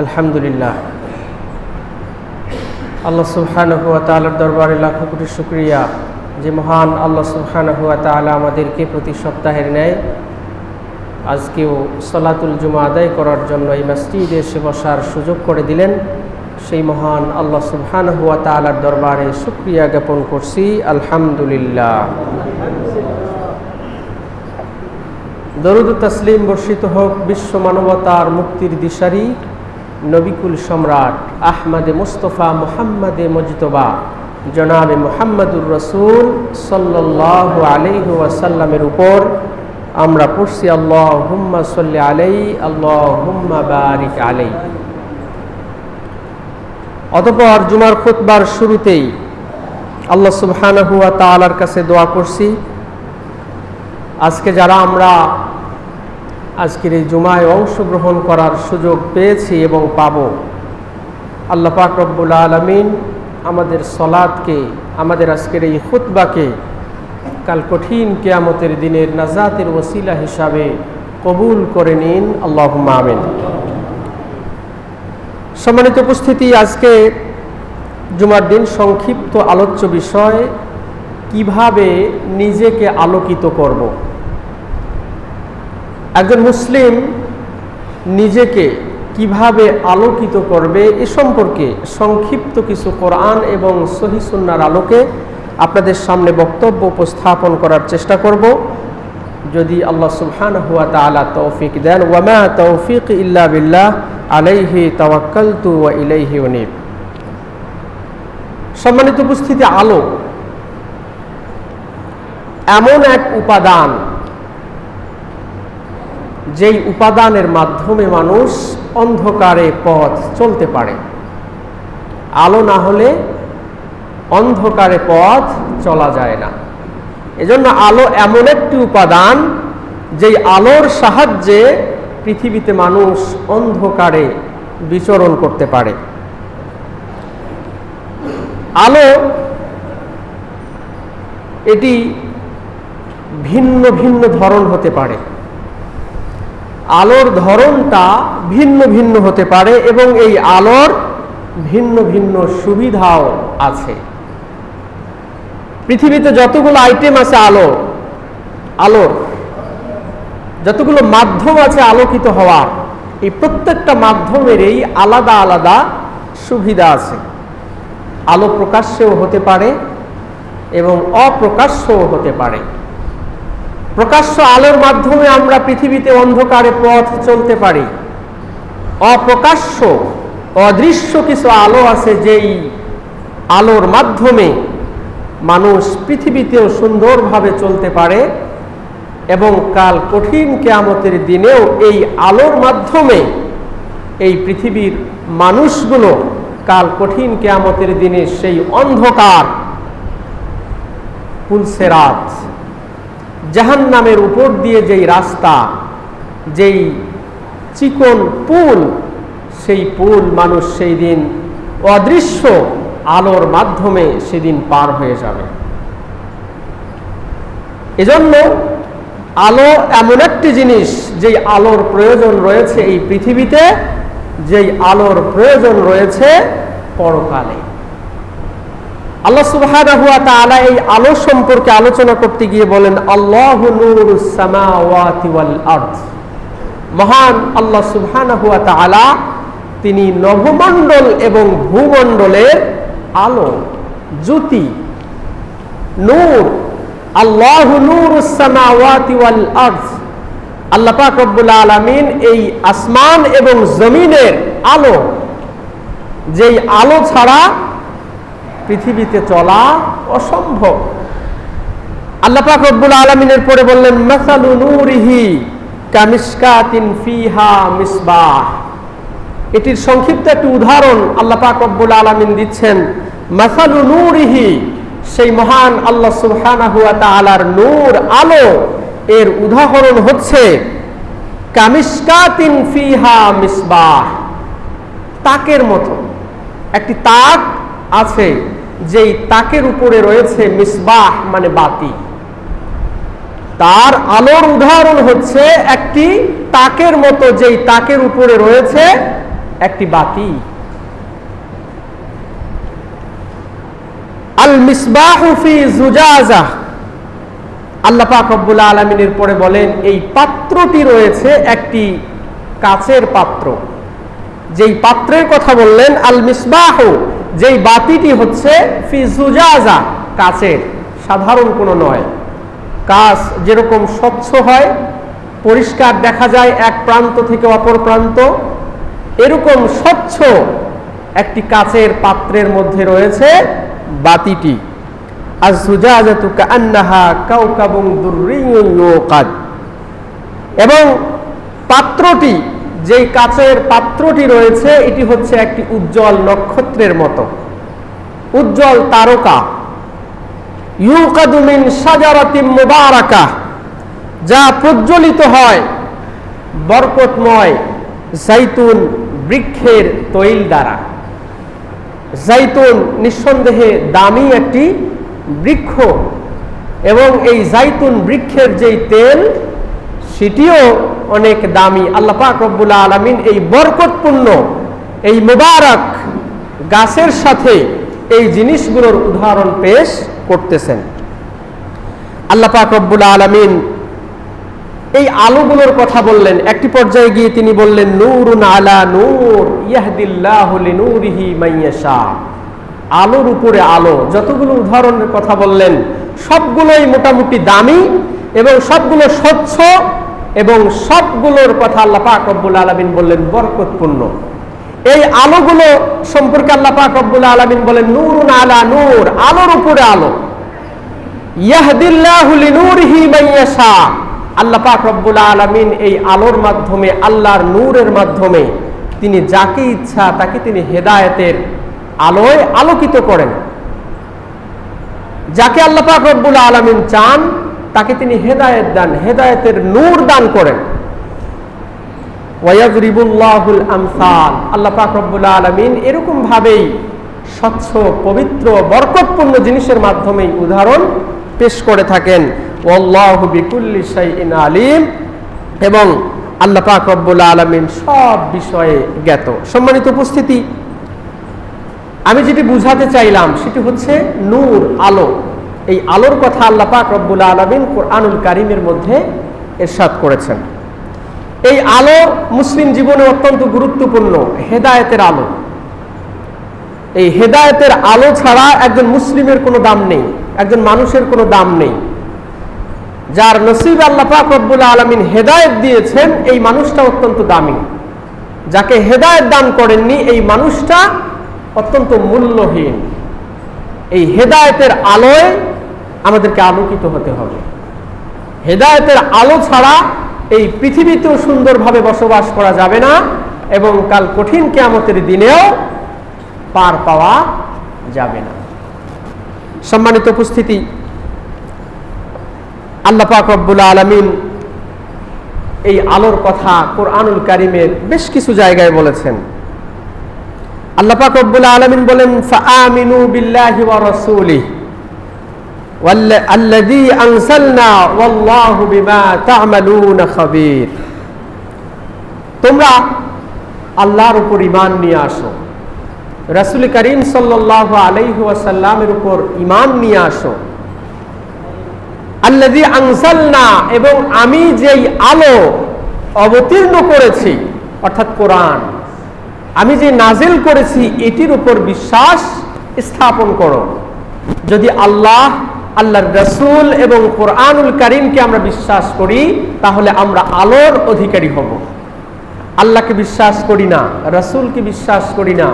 আলহামদুলিল্লাহ, আল্লাহ সুবহানাহু ওয়া তাআলার দরবারে লাখো কোটি শুকরিয়া যে মহান আল্লাহ সুবহানাহু ওয়া তাআলা আমাদেরকে প্রতি সপ্তাহের ন্যায় আজকেও সালাতুল জুমা আদায় করার জন্য এই মসজিদে এসে বসার সুযোগ করে দিলেন। সেই মহান আল্লাহ সুবহানাহু ওয়া তাআলার দরবারে শুকরিয়া জ্ঞাপন করছি, আলহামদুলিল্লাহ। দরুদ ও তাসলিম বর্ষিত হোক বিশ্ব মানবতার মুক্তির দিশারি নবিকুল সম্রাট আহমদে মুস্তফা মুহাম্মদে মুজতবা জনাবে মুহাম্মদুর রাসূল সাল্লাল্লাহু আলাইহি ওয়াসাল্লামের উপর। আমরা পড়ছি আল্লাহুম্মা সাল্লি আলাইহি আল্লাহুম্মা বারিক আলাইহি। অতঃপর জুমার খুতবার শুরুতেই আল্লাহ সুবহানাহু ওয়া তাআলার কাছে দোয়া করছি, আজকে যারা আমরা আজকের এই জুমায় অংশগ্রহণ করার সুযোগ পেয়েছি এবং পাব, আল্লাহ পাক রব্বুল আলামিন আমাদের সলাতকে, আমাদের আজকের এই খুতবাকে কাল কঠিন কিয়ামতের দিনের নাজাতের ওসিলা হিসাবে কবুল করে নিন, আল্লাহুম্মা আমিন। সম্মানিত উপস্থিতি, আজকে জুমার দিন সংক্ষিপ্ত আলোচ্য বিষয় কিভাবে নিজেকে আলোকিত করব। একজন মুসলিম নিজেকে কিভাবে আলোকিত করবে এ সম্পর্কে সংক্ষিপ্ত কিছু কোরআন এবং সহিহ সুন্নাহর আলোকে আপনাদের সামনে বক্তব্য উপস্থাপন করার চেষ্টা করব, যদি আল্লাহ সুবহানাহু ওয়া তাআলা তৌফিক দেন। ওয়া মা তৌফিক ইল্লা বিল্লাহ, আলাইহি তাওয়াক্কালতু ওয়া ইলাইহি উনীব। সম্মানিত উপস্থিতি, আলো এমন এক উপাদান যেই উপাদানের মাধ্যমে মানুষ অন্ধকারে পথ চলতে পারে। আলো না হলে অন্ধকারে পথ চলা যায় না। এজন্য আলো এমন একটি উপাদান যেই আলোর সাহায্যে পৃথিবীতে মানুষ অন্ধকারে বিচরণ করতে পারে। আলো এটি ভিন্ন ভিন্ন ধরন হতে পারে, আলোর ধরনটা ভিন্ন ভিন্ন হতে পারে এবং এই আলোর ভিন্ন ভিন্ন সুবিধাও আছে। পৃথিবীতে যতগুলো আইটেম আছে আলোর যতগুলো মাধ্যম আছে আলোকিত হওয়ার, এই প্রত্যেকটা মাধ্যমেরই আলাদা আলাদা সুবিধা আছে। আলো প্রকাশ্যেও হতে পারে এবং অপ্রকাশ্যও হতে পারে। প্রকাশ্য আলোর মাধ্যমে আমরা পৃথিবীতে অন্ধকারে পথ চলতে পারি। অপ্রকাশ্য অদৃশ্য কিছু আলো আছে যেই আলোর মাধ্যমে মানুষ পৃথিবীতেও সুন্দরভাবে চলতে পারে এবং কাল কঠিন কিয়ামতের দিনেও এই আলোর মাধ্যমে এই পৃথিবীর মানুষগুলো কাল কঠিন কিয়ামতের দিনে সেই অন্ধকার পুলসেরাত জাহান্নামের উপর দিয়ে যেই রাস্তা, যেই চিকন পুল, সেই পুল মানুষ সেই দিন অদৃশ্য আলোর মাধ্যমে সেদিন পার হয়ে যাবে। এজন্য আলো এমন একটি জিনিস যেই আলোর প্রয়োজন রয়েছে এই পৃথিবীতে, যেই আলোর প্রয়োজন রয়েছে পরকালে। আল্লাহ সুবহানাহু ওয়া তাআলা এই আলো সম্পর্কে আলোচনা করতে গিয়ে বলেন, আল্লাহু নূরুস সামাওয়াতি ওয়াল আরদ। মহান আল্লাহ সুবহানাহু ওয়া তাআলা তিনি নভমণ্ডল এবং ভূমণ্ডলের আলো, জ্যোতি, নূর। আল্লাহু নূরুস সামাওয়াতি ওয়াল আরদ। আল্লাহ পাক রব্বুল আলামিন এই আসমান এবং জমিনের আলো, যেই আলো ছাড়া পৃথিবীতে চলা অসম্ভব। আল্লাহ পাক রব্বুল আলামিনের পরে বললেন, মাসালু নূরিহি কামিশকাতিন ফিহা মিসবাহ। এটির সংক্ষিপ্ত একটি উদাহরণ আল্লাহ পাক রব্বুল আলামিন দিচ্ছেন। মাসালু নূরিহি, সেই মহান আল্লাহ সুবহানাহু ওয়া তাআলার নূর, আলো, এর উদাহরণ হচ্ছে কামিশকাতিন ফিহা মিসবাহ, তাকের মতো। একটি তাক আছে, যেই তাকের উপরে রয়েছে মিসবাহ মানে বাতি। তার আলোর উদাহরণ হচ্ছে একটি তাকের মতো, যেই তাকের উপরে রয়েছে একটি বাতি। আল মিসবাহু ফি জুজাজা, আল্লাহ পাক রব্বুল আলামিনের পরে বলেন এই পাত্রটি রয়েছে একটি কাচের পাত্র। যেই পাত্রের কথা বললেন আল মিসবাহু, যেই বাতিটি হচ্ছে ফি জুজাজা, কাচের, সাধারণ কোনো নয়। কাচ যেরকম স্বচ্ছ হয়, পরিষ্কার দেখা যায় এক প্রান্ত থেকে অপর প্রান্ত, এরকম স্বচ্ছ একটি কাচের পাত্রের মধ্যে রয়েছে বাতিটি। আজ-জুজাজাতু কাআন্নাহা কাওকাবুন দুররিয়্যুন ইউকাদ, এবং পাত্রটি, যেই কাচের পাত্রটি রয়েছে এটি হচ্ছে একটি উজ্জ্বল নক্ষত্রের মতো, উজ্জ্বল তারকা। ইউকাদু মিন শাজারাতিন মুবারাকাহ, যা প্রজ্বলিত হয় বরকতময় জাইতুন বৃক্ষের তৈল দ্বারা। জাইতুন নিঃসন্দেহে দামি একটি বৃক্ষ, এবং এই জাইতুন বৃক্ষের যেই তেল সেটিও অনেক দামি। আল্লাহ পাক রব্বুল আলামিন এই বরকতপূর্ণ, এই মুবারক গাছের সাথে এই জিনিসগুলোর উদাহরণ পেশ করতেছেন। আল্লাহ পাক রব্বুল আলামিন এই আলোগুলোর কথা বললেন। একটি পর্যায়ে গিয়ে তিনি বললেন নূরুন আলা নূর ইয়াহদিল্লাহু লিনূরিহি মাইয়াশা, আলোর উপরে আলো। যতগুলো উদাহরণের কথা বললেন সবগুলোই মোটামুটি দামি এবং সবগুলো স্বচ্ছ, এবং সবগুলোর কথা আল্লাহ পাক রব্বুল আলামিন বললেন বরকতপূর্ণ। এই আলোগুলো সম্পর্কে আল্লাহ পাক রব্বুল আলামিন বলেন নূরুন আলা নূর, আলোর উপরে আলো। ইয়াহদিল্লাহু লিনূরিহি মাইয়াশা, আল্লাহ পাক রব্বুল আলামিন এই আলোর মাধ্যমে, আল্লাহর নূরের মাধ্যমে তিনি যাকে ইচ্ছা তাকে তিনি হেদায়েতের আলোয় আলোকিত করেন। যাকে আল্লাহ পাক রব্বুল আলামিন চান তাকে তিনি হেদায়েত দান, হেদায়েতের নূর দান করেন। ওয়ায়াযরিবুল্লাহুল আমসাল, আল্লাহ পাক রব্বুল আলামিন এরকম ভাবেই স্বচ্ছ, পবিত্র, বরকতপূর্ণ জিনিসের মাধ্যমে উদাহরণ পেশ করে থাকেন। ওয়াল্লাহু বিকুল্লি শাইইন আলিম, এবং আল্লাহ পাক রব্বুল আলামিন সব বিষয়ে জ্ঞাত। সম্মানিত উপস্থিতি, আমি যেটি বুঝাতে চাইলাম সেটি হচ্ছে নূর, আলো। এই আলোর কথা আল্লাহ পাক রব্বুল আলামিন কোরআনুল কারীমের মধ্যে ইরশাদ করেছেন। এই আলো মুসলিম জীবনে অত্যন্ত গুরুত্বপূর্ণ, হেদায়েতের আলো। এই হেদায়েতের আলো ছাড়া একজন মুসলিমের কোনো দাম নেই, একজন মানুষের কোনো দাম নেই। যার নসিব আল্লাহ পাক রব্বুল আলামিন হেদায়েত দিয়েছেন এই মানুষটা অত্যন্ত দামি। যাকে হেদায়েত দান করেননি এই মানুষটা অত্যন্ত মূল্যহীন। এই হেদায়েতের আলোয় আমাদেরকে আলোকিত হতে হবে। হেদায়েতের আলো ছাড়া এই পৃথিবীতেও সুন্দরভাবে বসবাস করা যাবে না, এবং কাল কঠিন কিয়ামতের দিনেও পার পাওয়া যাবে না। সম্মানিত উপস্থিতি, আল্লাহ পাক রব্বুল আলামিন এই আলোর কথা কোরআনুল কারীমের বেশ কিছু জায়গায় বলেছেন। আল্লাহ পাক রব্বুল আলামিন বলেন ফাআমিনু বিল্লাহি ওয়া রাসূলিহি ওয়াল্লাযী আনসালনা ওয়াল্লাহু বিমা তা'মালুনা খাবীর। তোমরা আল্লাহর উপর ঈমান নিয়ে আসো, রাসূল করিম সাল্লাল্লাহু আলাইহি ওয়াসাল্লামের উপর ঈমান নিয়ে আসো। আল্লাযী আনসালনা, এবং আমি যেই আলো অবতীর্ণ করেছি অর্থাৎ কোরআন, আমি যে নাজিল করেছি এটির উপর বিশ্বাস স্থাপন করো। যদি আল্লাহ, আল্লাহর রাসূল এবং কোরআনুল কারীমকে আমরা বিশ্বাস করি তাহলে আমরা আলোর অধিকারী হব। আল্লাহকে বিশ্বাস করি না, রাসূলকে বিশ্বাস করি না,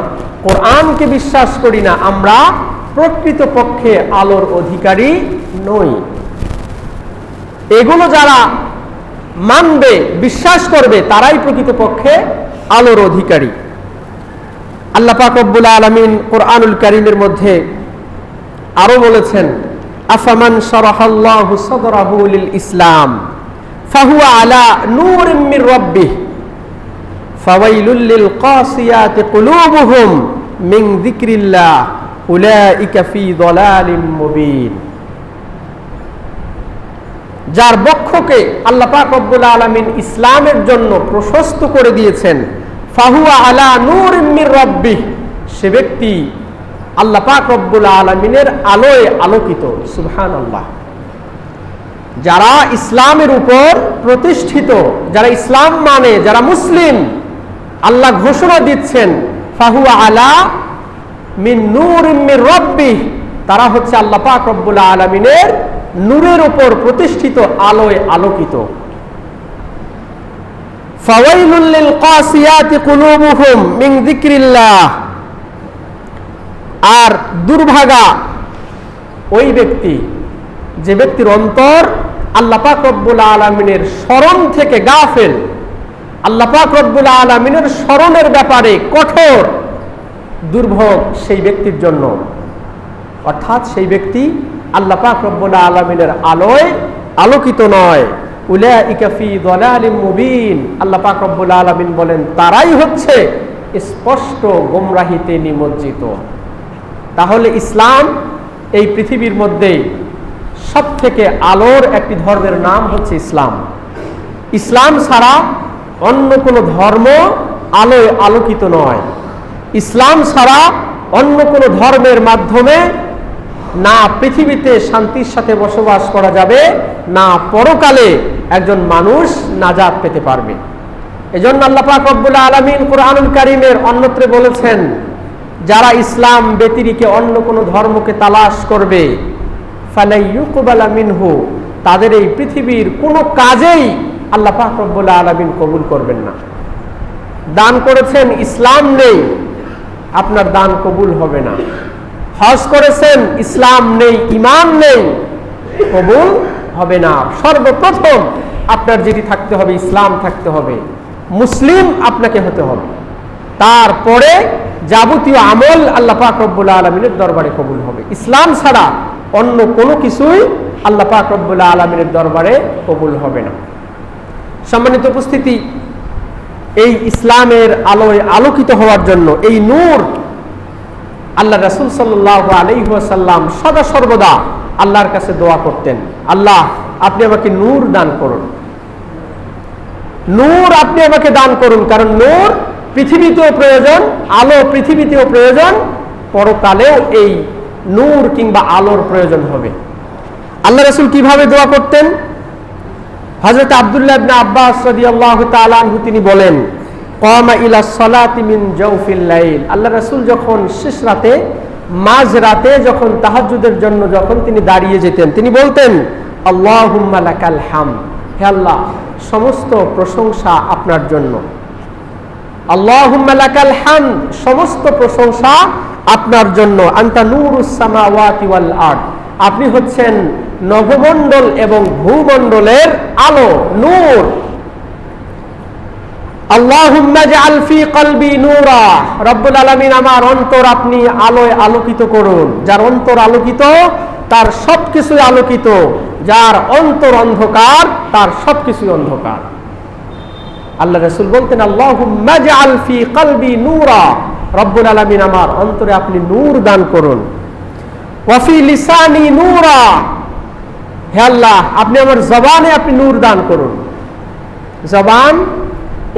কোরআনকে বিশ্বাস করি না, আমরা প্রকৃতপক্ষে আলোর অধিকারী নই। এগুলো যারা মানবে, বিশ্বাস করবে, তারাই প্রকৃতপক্ষে আলোর অধিকারী। আল্লাহ পাক রব্বুল আলামিন কোরআনুল কারীমের মধ্যে আরো বলেছেন আফামান শারাহাল্লাহু সাদরাহু লিল ইসলাম ফাহুয়া আলা নূরিম মির রাব্বিহি ফাওয়াইলুল লিল কাসিয়াতি কুলুবুহুম মিন যিকরিল্লাহ উলাইকা ফি দালালিম মুবিন। যার বক্ষকে আল্লাহ পাক রব্বুল আলামিন ইসলামের জন্য প্রশস্ত করে দিয়েছেন, ফাহুয়া আলা নূরিম মির রাব্বিহ, সে ব্যক্তি আল্লাহ পাক রব্বুল আলামিনের আলোয় আলোকিত। সুবহানাল্লাহ। যারা ইসলামের উপর প্রতিষ্ঠিত, যারা ইসলাম মানে, যারা মুসলিম, আল্লাহ ঘোষণা দিচ্ছেন ফাহুয়া আলা মিন নূরিম মির রাব্বিহ, তারা হচ্ছে আল্লাহ পাক রব্বুল আলামিনের নূরের উপর প্রতিষ্ঠিত, আলোয় আলোকিত। ফাওয়াইলুল লিল কাসিয়াতি কুলুবুহুম মিন যিকরিল্লাহ, আর দুর্ভাগা ওই ব্যক্তি যে ব্যক্তির অন্তর আল্লাহ পাক রব্বুল আলামিনের স্মরণ থেকে গাফেল, আল্লাহ পাক রব্বুল আলামিনের স্মরণের ব্যাপারে কঠোর, দুর্ভোগ সেই ব্যক্তির জন্য। অর্থাৎ সেই ব্যক্তি আল্লাহ পাক রব্বুল আলামিনের আলোয় আলোকিত নয়। উলাইকা ফি দালালিম মুবিন, আল্লাহ পাক রব্বুল আলামিন বলেন তারাই হচ্ছে স্পষ্ট গোমরাহিতে নিমজ্জিত। তাহলে ইসলাম এই পৃথিবীর মধ্যে সবথেকে আলোর একটি ধর্মের নাম হচ্ছে ইসলাম। ইসলাম ছাড়া অন্য কোনো ধর্ম আলোয় আলোকিত নয়। ইসলাম ছাড়া অন্য কোনো ধর্মের মাধ্যমে না পৃথিবীতে শান্তির সাথে বসবাস করা যাবে, না পরকালে একজন মানুষ নাজাত পেতে পারবে। এজন্য আল্লাহ পাক রব্বুল আলামিন কুরআনুল কারীমের অন্যত্রে বলেছেন, যারা ইসলাম ব্যতিরেকে অন্য কোনো ধর্মকে তালাশ করবে ফালাইয়ুকবালা মিনহু, তাদের এই পৃথিবীর কোনো কাজেই আল্লাহ পাক রব্বুল আলামিন কবুল করবেন না। দান করেছেন, ইসলাম নেই, আপনার দান কবুল হবে না। হজ করেছেন, ইসলাম নেই, ঈমান নেই, কবুল হবে না। সর্বপ্রথম আপনার যেটি থাকতে হবে, ইসলাম থাকতে হবে, মুসলিম আপনাকে হতে হবে। তারপরে যাবতীয় আমল আল্লাহ পাক রব্বুল আলামিনের দরবারে কবুল হবে। ইসলাম ছাড়া অন্য কোনো কিছুই আল্লাহ পাক রব্বুল আলামিনের দরবারে কবুল হবে না। সম্মানিত উপস্থিতি, এই ইসলামের আলোয় আলোকিত হওয়ার জন্য, এই নূর, আল্লাহ রাসূল সাল্লাল্লাহু আলাইহি ওয়াসাল্লাম সদা সর্বদা আল্লাহর কাছে দোয়া করতেন, আল্লাহ আপনি আমাকে নূর দান করুন, নূর আপনি আমাকে দান করুন। কারণ নূর পৃথিবীতেও প্রয়োজন, আলো পৃথিবীতেও প্রয়োজন, পরকালেও এই নূর কিংবা আলোর প্রয়োজন হবে। আল্লাহ রাসূল কিভাবে দোয়া করতেন? হযরত আব্দুল্লাহ ইবনে আব্বাস রাদিয়াল্লাহু তাআলা আনহু তিনি বলেন, কামা ইলা সালাতি মিন জাওফিল লাইল, আল্লাহ রাসূল যখন শেষ রাতে, মাঝ রাতে যখন তাহাজ্জুদের জন্য যখন তিনি দাঁড়িয়ে যেতেন, তিনি বলতেন আল্লাহুম্মা লাকাল হামদ, হে আল্লাহ সমস্ত প্রশংসা আপনার জন্য। আল্লাহুম্মা লাকাল হামদ, সমস্ত প্রশংসা আপনার জন্য। আনতা নূরুস সামাওয়াতি ওয়াল আরদ, আপনি হচ্ছেন নভমণ্ডল এবং ভূমণ্ডলের আলো, নূর। আল্লাহুম্মা জাআল ফি কলবি নূরা, রব্বুল আলামিন আমার অন্তর আপনি আলোয় আলোকিত করুন। যার অন্তর আলোকিত তার সবকিছুই আলোকিত, যার অন্তর অন্ধকার তার সবকিছুই অন্ধকার। আল্লাহ রাসূল বলতেন আল্লাহুম্মা জাআল ফি কলবি নূরা, রব্বুল আলামিন আমার অন্তরে আপনি নূর দান করুন। ওয়া ফি লিসানি নূরা, হে আল্লাহ আপনি আমার জবানে আপনি নূর দান করুন। জবান,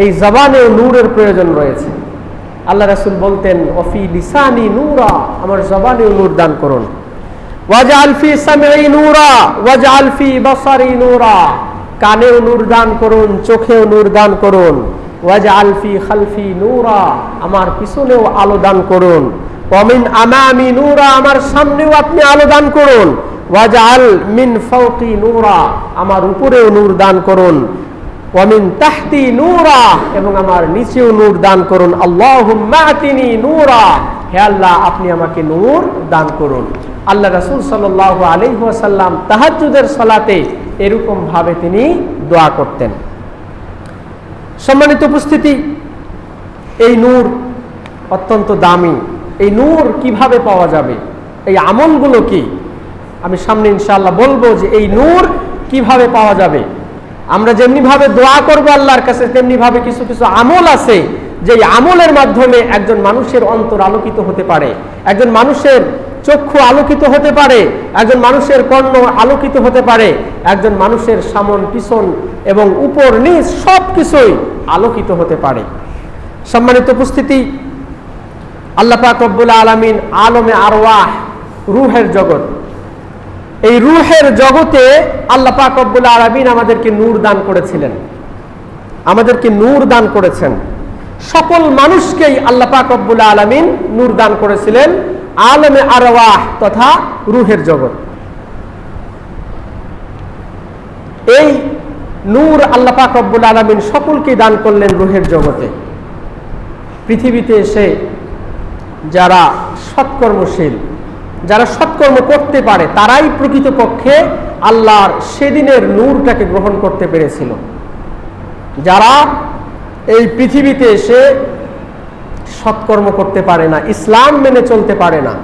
এই জবানেও নূরের প্রয়োজন রয়েছে। আল্লাহ রাসূল বলতেন ওয়া ফি লিসানি নূরা, আমার জবানেও নূর দান করুন। ওয়াজআল ফি সামঈ নূরা ওয়াজআল ফি বাসারি নূরা, কানেও নূর দান করুন, চোখেও নূর দান করুন। ওয়াজআল ফি খালফি নূরা, আমার পিছনেও আলো দান করুন। ওয়া মিন আমামি নূরা, আমার সামনেও আপনি আলো দান করুন। ওয়াজআল মিন ফাওকি নূরা, আমার উপরেও নূর দান করুন। ওয়া মিন তাহতি নূরা, এবং আমার নিচেও নূর দান করুন। আল্লাহুম্মা আতিনি নূরা, হে আল্লাহ আপনি আমাকে নূর দান করুন। আল্লাহ রাসূল সাল্লাল্লাহু আলাইহি ওয়াসাল্লাম তাহাজ্জুদের সালাতে এরকম ভাবে তিনি দোয়া করতেন। সম্মানিত উপস্থিতি, এই নূর অত্যন্ত দামি। এই নূর কিভাবে পাওয়া যাবে, এই আমলগুলো কি, আমি সামনে ইনশাআল্লাহ বলবো যে এই নূর কিভাবে পাওয়া যাবে। আমরা যেমনি ভাবে দোয়া করবো আল্লাহর কাছে, তেমনি ভাবে কিছু কিছু আমল আছে যে আমলের মাধ্যমে একজন মানুষের অন্তর আলোকিত হতে পারে, একজন মানুষের চক্ষু আলোকিত হতে পারে, একজন মানুষের কর্ণ আলোকিত হতে পারে, একজন মানুষের সামন পিছন এবং উপর নিচ সবকিছুই আলোকিত হতে পারে। সম্মানিত উপস্থিতি, আল্লাহ পাক রব্বুল আলামিন আলমে আরওয়াহ, রূহের জগৎ, এই রূহের জগতে আল্লাহ পাক রব্বুল আলামিন আমাদেরকে নূর দান করেছিলেন, আমাদেরকে নূর দান করেছেন। সকল মানুষকেই আল্লাহ পাক রব্বুল আলামিন নূর দান করেছিলেন আলমে আরওয়াহ তথা রূহের জগৎ। এই নূর আল্লাহ পাক রব্বুল আলামিন সকলকে দান করলেন রূহের জগতে। পৃথিবীতে এসে যারা সৎকর্মশীল, যারা সৎকর্ম করতে পারে, তারাই প্রকৃতপক্ষে আল্লাহর সেদিনের নূরটাকে গ্রহণ করতে পেরেছিল। যারা এই পৃথিবীতে এসে সৎকর্ম করতে পারে না, ইসলাম মেনে চলতে পারে না,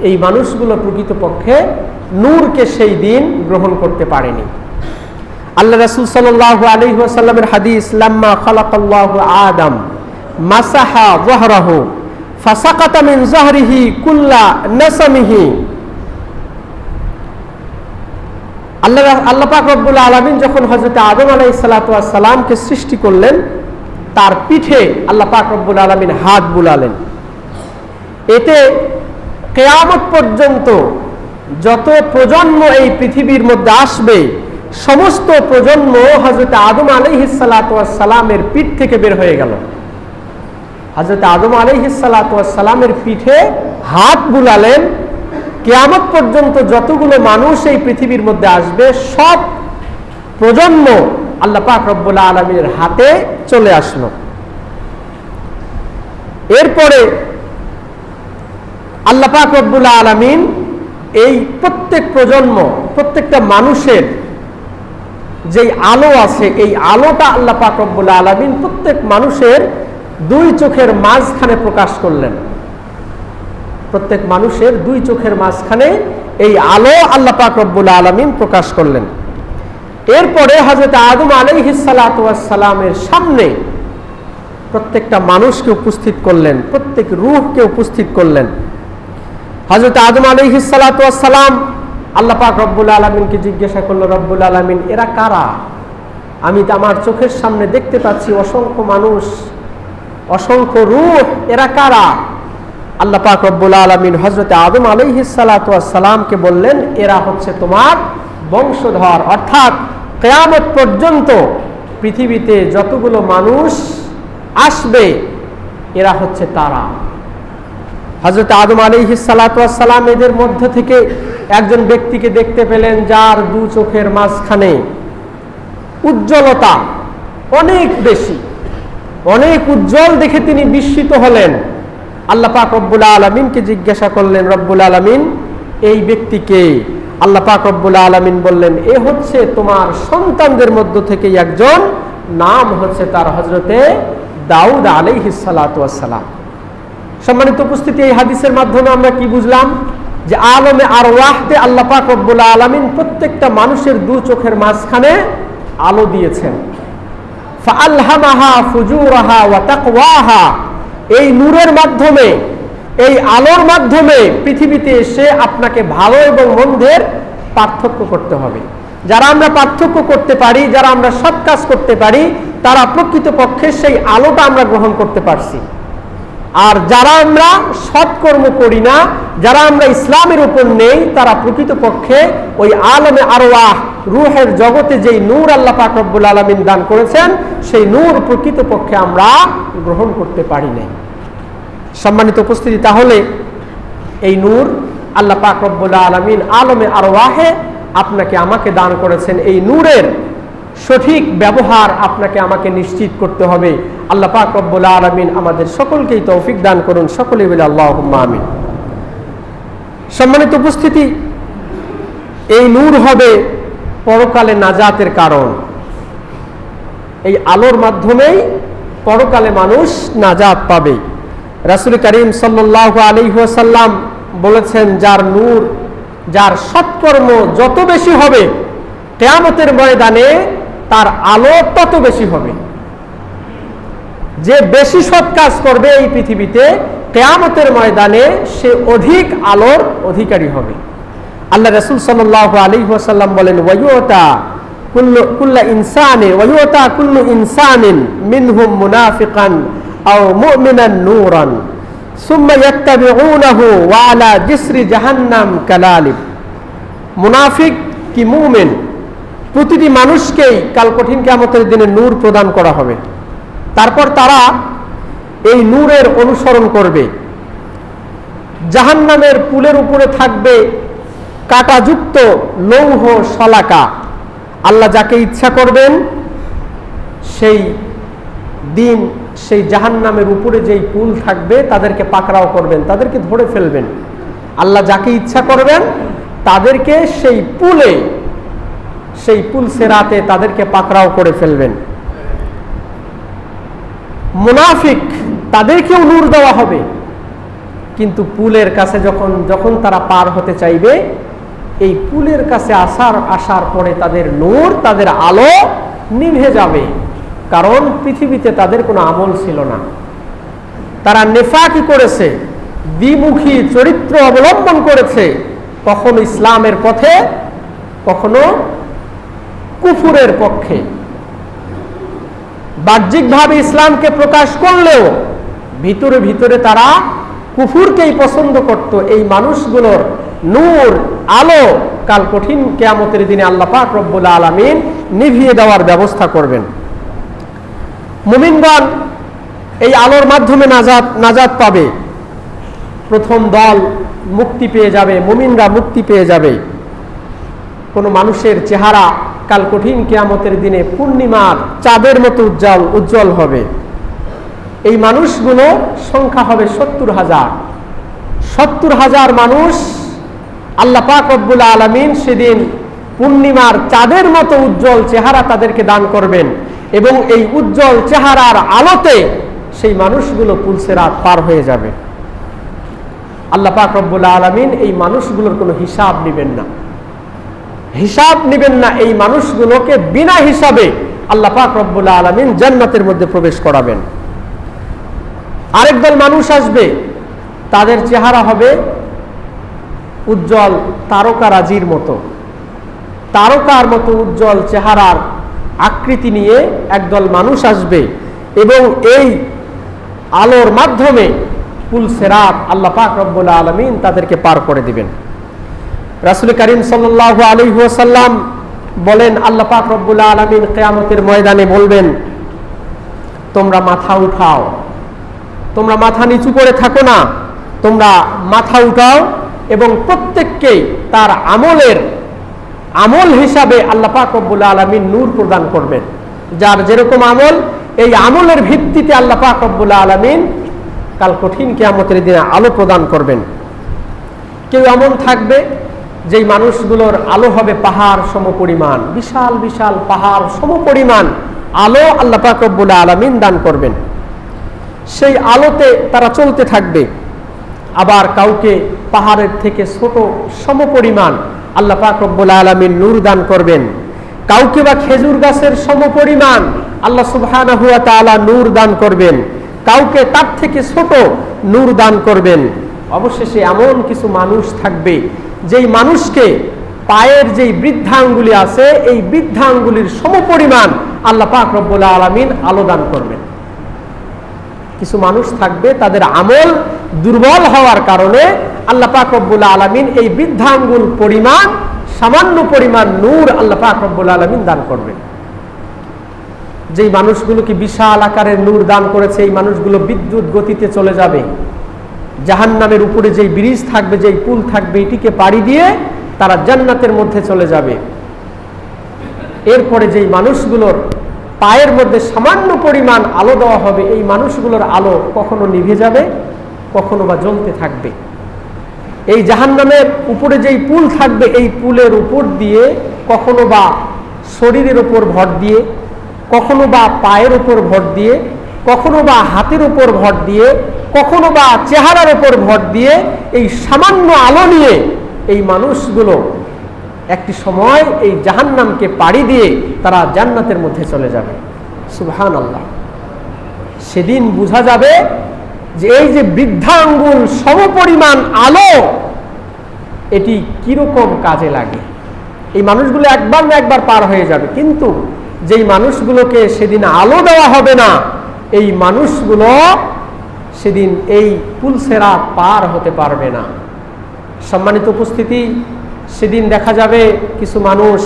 এই মানুষগুলো প্রকৃতপক্ষে নূরকে সেই দিন গ্রহণ করতে পারেনি। আল্লাহ রাসূল সাল্লাল্লাহু আলাইহি ওয়াসাল্লামের হাদিস, লাম্মা খালাকাল্লাহু আদম মাসাহা যাহরাহু ফাসাকাতা মিন যাহরিহি কুল্লা নাসামিহি। আল্লাহ পাক রব্বুল আলামিন যখন হযরত আদম আলাইহিস সালাতু ওয়াস সালামকে সৃষ্টি করলেন, তার পিঠে আল্লাহ পাক রব্বুল আলামিন হাত বুলালেন। এতে কিয়ামত পর্যন্ত যত প্রজন্ম এই পৃথিবীর মধ্যে আসবে, সমস্ত প্রজন্ম হযরত আদম আলাইহিস সালাতু ওয়াস সালামের পিঠ থেকে বের হয়ে গেল। হযরত আদম আলাইহিস সালাতু ওয়াস সালামের পিঠে হাত বুলালেন। কিয়ামত পর্যন্ত যতগুলো মানুষ এই পৃথিবীর মধ্যে আসবে, সব প্রজন্ম আল্লাহ পাক রব্বুল আলামিনের হাতে চলে আসলো। এরপরে আল্লাহ পাক রব্বুল আলামিন এই প্রত্যেক প্রজন্ম, প্রত্যেকটা মানুষের যেই আলো আছে, এই আলোটা আল্লাহ পাক রব্বুল আলামিন প্রত্যেক মানুষের দুই চোখের মাঝখানে প্রকাশ করলেন। প্রত্যেক মানুষের দুই চোখের মাঝখানে এই আলো আল্লাহ পাক রব্বুল আলামিন প্রকাশ করলেন। এরপরে হযরত আদম আলাইহিস সালাতু ওয়াস সালামের সামনে প্রত্যেকটা মানুষকে উপস্থিত করলেন, প্রত্যেক রূহকে উপস্থিত করলেন। হযরত আদম আলাইহিস সালাতু ওয়াস সালাম আল্লাহ পাক রব্বুল আলামিনকে জিজ্ঞাসা করলো, রব্বুল আলামিন, এরা কারা? আমি তো আমার চোখের সামনে দেখতে পাচ্ছি অসংখ্য মানুষ, অসংখ্য রূহ, এরা কারা? আল্লাহ পাক রব্বুল আলামিন হযরত আদম আলাইহিস সালাতু ওয়াস সালামকে বললেন, এরা হচ্ছে তোমার বংশধর, অর্থাৎ কিয়ামত পর্যন্ত পৃথিবীতে যতগুলো মানুষ আসবে এরা হচ্ছে তারা। হযরত আদম আলাইহিস সালাতু ওয়াস সালাম এদের মধ্য থেকে একজন ব্যক্তিকে দেখতে পেলেন, যার দু চোখের মাঝখানে উজ্জ্বলতা অনেক বেশি, অনেক উজ্জ্বল দেখে তিনি বিস্মিত হলেন। আল্লাহ পাক রব্বুল আলামিনকে জিজ্ঞাসা করলেন, রব্বুল আলামিন, এই ব্যক্তিকে? আল্লাহ পাক রব্বুল আলামিন বললেন, এ হচ্ছে তোমার সন্তানদের মধ্য থেকে একজন, নাম হচ্ছে তার হযরতে দাউদ আলাইহিস সালাতু ওয়াস সালাম। সম্মানিত উপস্থিতি, এই হাদিসের মাধ্যমে আমরা কি বুঝলাম? যে আলমে আরওয়াহতে আল্লাহ পাক রব্বুল আলামিন প্রত্যেকটা মানুষের দু চোখের মাঝখানে আলো দিয়েছেন। ফাআলহামাহা ফুজুরাহা ওয়া তাকওয়াহা। এই নূরের মাধ্যমে, এই আলোর মাধ্যমে পৃথিবীতে এসে আপনাকে ভালো এবং মন্দের পার্থক্য করতে হবে। যারা আমরা পার্থক্য করতে পারি, যারা আমরা সৎ কাজ করতে পারি, তারা প্রকৃতপক্ষে সেই আলোটা আমরা গ্রহণ করতে পারছি। আর যারা আমরা সৎকর্ম করি না, যারা আমরা ইসলামের উপর নেই, তারা প্রকৃতপক্ষে ওই আলমে আরওয়াহ, রূহের জগতে যেই নূর আল্লাহ পাক রব্বুল আলামিন দান করেছেন, সেই নূর প্রকৃতপক্ষে আমরা গ্রহণ করতে পারি না। সম্মানিত উপস্থিতি, তাহলে এই নূর আল্লাহ পাক রব্বুল আলামিন আলমে আরওয়াহে আপনাকে আমাকে দান করেছেন। এই নূরের সঠিক ব্যবহার আপনাকে আমাকে নিশ্চিত করতে হবে। আল্লাহ পাক রব্বুল আলামিন আমাদের সকলকেই তৌফিক দান করুন। সকলে বলে আল্লাহুম্মা আমিন। সম্মানিত উপস্থিতি, এই নূর হবে পরকালে নাজাতের কারণ। এই আলোর মাধ্যমেই পরকালে মানুষ নাজাত পাবে। রাসূল করিম সাল্লাল্লাহু আলাইহি ওয়াসাল্লাম বলেছেন, যার নূর, যার সৎকর্ম যত বেশি হবে, কিয়ামতের ময়দানে তার আলো তত বেশি হবে। যে বেশি সৎ কাজ করবে এই পৃথিবীতে, কিয়ামতের ময়দানে সে অধিক আলোর অধিকারী হবে। আল্লাহ রাসূল সাল্লাল্লাহু আলাইহি ওয়াসাল্লাম বলেন, ওয়ায়ুতা কুল্লু ইনসানিন মিনহুম মুনাফিকান আও মুমিনান নূরান সুম্মা ইয়াত্তাবিউনাহু ওয়া আলা জিসরি জাহান্নাম কালালিব। মুনাফিক কি মুমিন, প্রতিটি মানুষকেই কাল কঠিন কিয়ামতের দিনে নূর প্রদান করা হবে। তারপর তারা এই নূরের অনুসরণ করবে। জাহান্নামের পুলের উপরে থাকবে কাঁটাযুক্ত লৌহ শলাকা। আল্লাহ যাকে ইচ্ছা করবেন সেই দিন সেই জাহান্নামের উপরে যেই পুল থাকবে তাদেরকে পাকড়াও করবেন, তাদেরকে ধরে ফেলবেন। আল্লাহ যাকে ইচ্ছা করবেন তাদেরকে সেই পুল সেরাতে তাদেরকে পাকড়াও করে ফেলবেন। মুনাফিক তাদেরকেও নূর দেওয়া হবে, কিন্তু পুলের কাছে যখন তারা পার হতে চাইবে, এই পুলের কাছে আসার পরে তাদের নূর, তাদের আলো নিভে যাবে। কারণ পৃথিবীতে তাদের কোনো আমল ছিল না, তারা নেফাকি করেছে, দ্বিমুখী চরিত্র অবলম্বন করেছে, কখনো ইসলামের পথে কখনো কুফুরের পক্ষে। বাহ্যিকভাবে ইসলামকে প্রকাশ করলেও ভিতরে ভিতরে তারা কুফুরকেই পছন্দ করত। এই মানুষগুলোর নূর আলো কাল কঠিন কিয়ামতের দিনে আল্লাহ পাক রব্বুল আলামিন নিভিয়ে দেওয়ার ব্যবস্থা করবেন। মুমিনগণ এই আলোর মাধ্যমে নাজাত পাবে। প্রথম দল মুক্তি পেয়ে যাবে, মুমিনরা মুক্তি পেয়ে যাবে। কোনো মানুষের চেহারা কাল কঠিন কিয়ামতের দিনে পূর্ণিমার চাঁদের মতো উজ্জ্বল হবে। এই মানুষগুলো সংখ্যা হবে 70,000। 70,000 মানুষ আল্লাহ পাক রব্বুল আলামিন সেদিন পূর্ণিমার চাঁদের মতো উজ্জ্বল চেহারা তাদেরকে দান করবেন, এবং এই উজ্জ্বল চেহারার আলোতে সেই মানুষগুলো পুলসিরাত পার হয়ে যাবে। আল্লাহ পাক রব্বুল আলামিন এই মানুষগুলোর কোনো হিসাব নেবেন না। এই মানুষগুলোকে বিনা হিসাবে আল্লাহ পাক রব্বুল আলামিন জান্নাতের মধ্যে প্রবেশ করাবেন। আরেক দল মানুষ আসবে, তাদের চেহারা হবে উজ্জ্বল তারকারাজির মতো, তারকার মতো উজ্জ্বল চেহারার আকৃতি নিয়ে একদল মানুষ আসবে, এবং এই আলোর মাধ্যমে পুলসিরাত আল্লাহ পাক রব্বুল আলামিন তাদেরকে পার করে দিবেন। রাসূল করিম সাল্লাল্লাহু আলাইহি ওয়াসাল্লাম বলেন, আল্লাহ পাক রব্বুল আলামিন কিয়ামতের ময়দানে বলবেন, তোমরা মাথা উঠাও, তোমরা মাথা নিচু করে থাকো না, তোমরা মাথা উঠাও, এবং প্রত্যেককেই তার আমল হিসাবে আল্লাহ পাক রব্বুল আলামিন নূর প্রদান করবেন। যার যেরকম আমল, এই আমলের ভিত্তিতে আল্লাহ পাক রব্বুল আলামিন কাল কঠিন কিয়ামতের দিনে আলো প্রদান করবেন। কেউ এমন থাকবে যেই মানুষগুলোর আলো হবে পাহাড় সমপরিমাণ, বিশাল বিশাল পাহাড় সমপরিমাণ আলো আল্লাহ পাক রব্বুল আলামিন দান করবেন। সেই আলোতে তারা চলতে থাকবে। আবার কাউকে পাহাড়ের থেকে ছোট সমপরিমাণ আল্লাহ পাক রব্বুল আলামিন নূর দান করবেন। কাউকে বা খেজুর গাছের সমপরিমাণ আল্লাহ সুবহানাহু ওয়া তাআলা নূর দান করবেন। কাউকে তার থেকে ছোট নূর দান করবেন। অবশেষে এমন কিছু মানুষ থাকবে যেই মানুষকে পায়ের যেই বৃদ্ধাঙ্গুলি আছে, এই বৃদ্ধাঙ্গুলির সমপরিমাণ আল্লাহ পাক রব্বুল আলামিন আলো দান করবেন। কিছু মানুষ থাকবে তাদের আমল দুর্বল হওয়ার কারণে আল্লাহ পাক রব্বুল আলামিন এই বৃদ্ধাঙ্গুল পরিমাণ, সামান্য পরিমাণ নূর আল্লাহ পাক রব্বুল আলামিন দান করবেন। যেই মানুষগুলোকে বিশাল আকারের নূর দান করেছে, এই মানুষগুলো বিদ্যুৎ গতিতে চলে যাবে। জাহান্নামের উপরে যেই ব্রিজ থাকবে, যেই পুল থাকবে, এটিকে পাড়ি দিয়ে তারা জান্নাতের মধ্যে চলে যাবে। এরপরে যেই মানুষগুলোর পায়ের মধ্যে সামান্য পরিমাণ আলো দেওয়া হবে, এই মানুষগুলোর আলো কখনো নিভে যাবে, কখনো বা জ্বলতে থাকবে। এই জাহান্নামের উপরে যেই পুল থাকবে, এই পুলের উপর দিয়ে কখনো বা শরীরের উপর ভর দিয়ে, কখনো বা পায়ের উপর ভর দিয়ে, কখনো বা হাতের উপর ভর দিয়ে, কখনো বা চেহারার উপর ভর দিয়ে এই সামান্য আলো নিয়ে এই মানুষগুলো একটি সময় এই জাহান্নামকে পাড়ি দিয়ে তারা জান্নাতের মধ্যে চলে যাবে। সুবহানাল্লাহ। সেদিন বোঝা যাবে যে এই যে বৃদ্ধাঙ্গুল সমপরিমাণ আলো, এটি কিরকম কাজে লাগে। এই মানুষগুলো একবার না একবার পার হয়ে যাবে, কিন্তু যেই মানুষগুলোকে সেদিন আলো দেওয়া হবে না, এই মানুষগুলো সেদিন এই পুলসেরাত পার হতে পারবে না। সম্মানিত উপস্থিতি, সেদিন দেখা যাবে কিছু মানুষ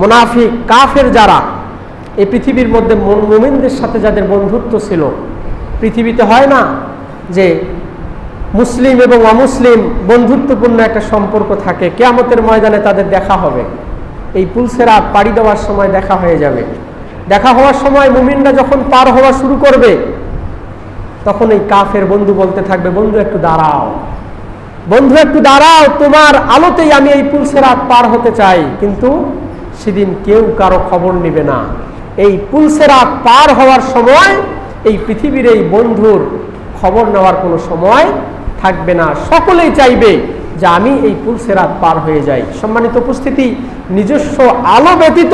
মুনাফিক কাফের যারা এই পৃথিবীর মধ্যে মুমিনদের সাথে যাদের বন্ধুত্ব ছিল, পৃথিবীতে হয় না যে মুসলিম এবং অমুসলিম বন্ধুত্বপূর্ণ একটা সম্পর্ক থাকে, কিয়ামতের ময়দানে তাদের দেখা হবে। এই পুলসেরাত পাড়ি দেওয়ার সময় দেখা হয়ে যাবে। দেখা হওয়ার সময় মুমিনরা যখন পার হওয়া শুরু করবে, তখন এই কাফের বন্ধু বলতে থাকবে, বন্ধু একটু দাঁড়াও, বন্ধু একটু দাঁড়াও, তোমার আলোতেই আমি এই পুলসেরাত পার হতে চাই। কিন্তু সেদিন কেউ কারো খবর নেবে না। এই পুলসেরাত পার হওয়ার সময় এই পৃথিবীর এই বন্ধুর খবর নেওয়ার কোনো সময় থাকবে না। সকলেই চাইবে যে আমি এই পুলসেরাত পার হয়ে যাই। সম্মানিত উপস্থিতি, নিজস্ব আলো ব্যতীত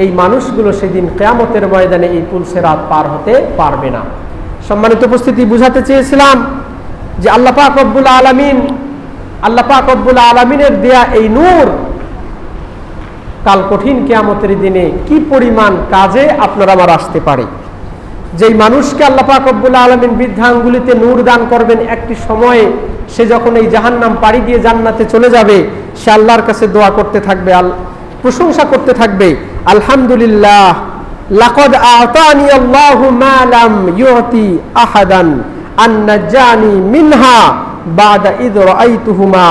এই মানুষগুলো সেদিন কিয়ামতের ময়দানে এই পুলসেরাত পার হতে পারবে না। সম্মানিত উপস্থিতি, বুঝাতে চেয়েছিলাম যে আল্লাহ পাক রব্বুল আলামিনের দেয়া এই নূর কাল কঠিন কিয়ামতের দিনে কি পরিমাণ কাজে আপনার আমার আসতে পারে। যেই মানুষকে আল্লাহ পাক রব্বুল আলামিন বৃদ্ধাঙ্গুলিতে নূর দান করবেন, একটি সময়ে সে যখন এই জাহান্নাম পাড়ি দিয়ে জান্নাতে চলে যাবে, সে আল্লাহর কাছে দোয়া করতে থাকবে, প্রশংসা করতে থাকবে, আলহামদুলিল্লাহ লাকাদ আতানি আল্লাহু মা লাম ইউতি আহাদান আন নাজানি মিনহা বাদা ইদ রাআইতুহুমা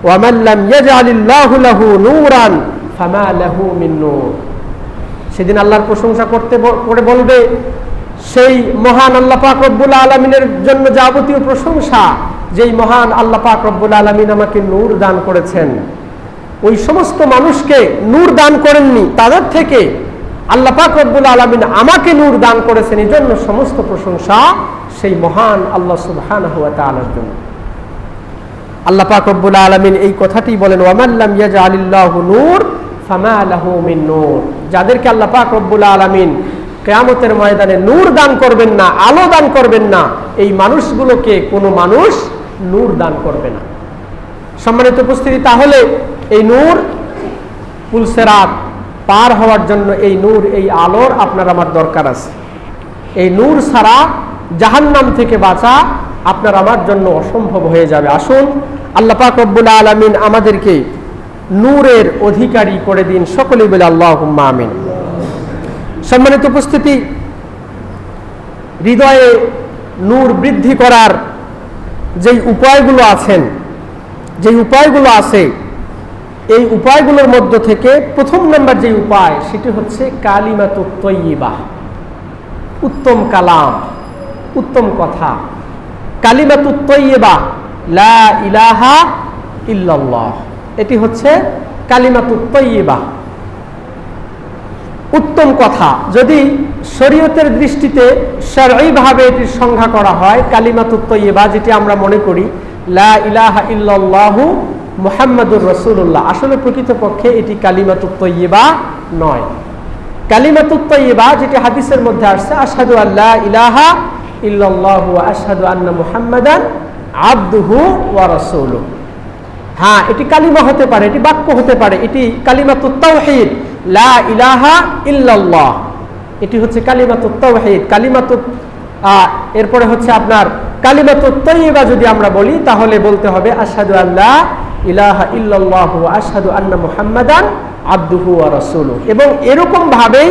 ওয়া মান লাম ইয়াজআলিল্লাহু লাহু নূরান ফামা লাহু মিন নূর। সেদিন আল্লাহর প্রশংসা করে বলবে, সেই মহান আল্লাহ পাক রব্বুল আলামিনের জন্য যাবতীয় প্রশংসা, যেই মহান আল্লাহ পাক রব্বুল আলামিন আমাকে নূর দান করেছেন। ওই সমস্ত মানুষকে নূর দান করেননি, তাদের থেকে আল্লাহ পাক রব্বুল আলামিন আমাকে নূর দান করেছেন, এই জন্য সমস্ত প্রশংসা সেই মহান আল্লাহ সুবহানাহু ওয়া তাআলার জন্য। আল্লাহ পাক রব্বুল আলামিন এই কথাটি বলেন, ওয়া মান লাম ইয়াজআলিল্লাহু নূর ফামা লাহু মিন নূর। যাদেরকে আল্লাহ পাক রব্বুল আলামিন কিয়ামতের ময়দানে নূর দান করবেন না, আলো দান করবেন না, এই মানুষগুলোকে কোনো মানুষ নূর দান করবে না। সম্মানিত উপস্থিতি, তাহলে এই নূর পুলসেরাত পার হওয়ার জন্য এই নূর, এই আলোর আপনার আমার দরকার আছে। এই নূর ছাড়া জাহান্নাম থেকে বাঁচা আপনার আমার জন্য অসম্ভব হয়ে যাবে। আসুন আল্লাহ পাক রব্বুল আলামিন আমাদেরকে নূরের অধিকারী করে দিন। সকলেই বলে আল্লাহুম্মা আমিন। সম্মানিত উপস্থিতি, হৃদয়ে নূর বৃদ্ধি করার যেই উপায়গুলো আছে, এই উপায়গুলোর মধ্য থেকে প্রথম নাম্বার যে উপায়, সেটি হচ্ছে কালিমাতুত তাইয়্যিবাহ, উত্তম কালাম, উত্তম কথা। কালিমাতুত তাইয়্যিবাহ, লা ইলাহা ইল্লাল্লাহ, এটি হচ্ছে কালিমাতুত তাইয়্যিবাহ, উত্তম কথা। যদি শরীয়তের দৃষ্টিতে শারঈভাবে এটির সংজ্ঞা করা হয়, কালিমাতুত তাইয়্যিবাহ, যেটি আমরা মনে করি লা ইলাহা ইল্লাল্লাহু মুহাম্মাদুর রাসূলুল্লাহ, আসলে প্রকৃতপক্ষে এটি কালিমাতুত তাইয়্যিবাহ নয়। কালিমাতুত তাইয়্যিবাহ যেটি হাদিসের মধ্যে আসছে, আশহাদু আল্লা ইলাহা ইল্লাল্লাহু ওয়া আশহাদু আন্না মুহাম্মাদান আবদুহু ওয়া রাসূলুহু। হ্যাঁ, এটি কালিমা হতে পারে, এটি বাক্য হতে পারে, এটি কালিমাতুত তাওহীদ, লা ইলাহা ইল্লাল্লাহ, এটি হচ্ছে কালিমাতুত তাওহীদ। এরপরে হচ্ছে আপনার কালিমাতুত তাইয়্যিবাহ যদি আমরা বলি, তাহলে বলতে হবে আশহাদু আল্লা ইলাহা ইল্লাল্লাহু ওয়া আশহাদু আন্না মুহাম্মাদান আবদুহু ওয়া রাসূলুহু। এবং এরকম ভাবেই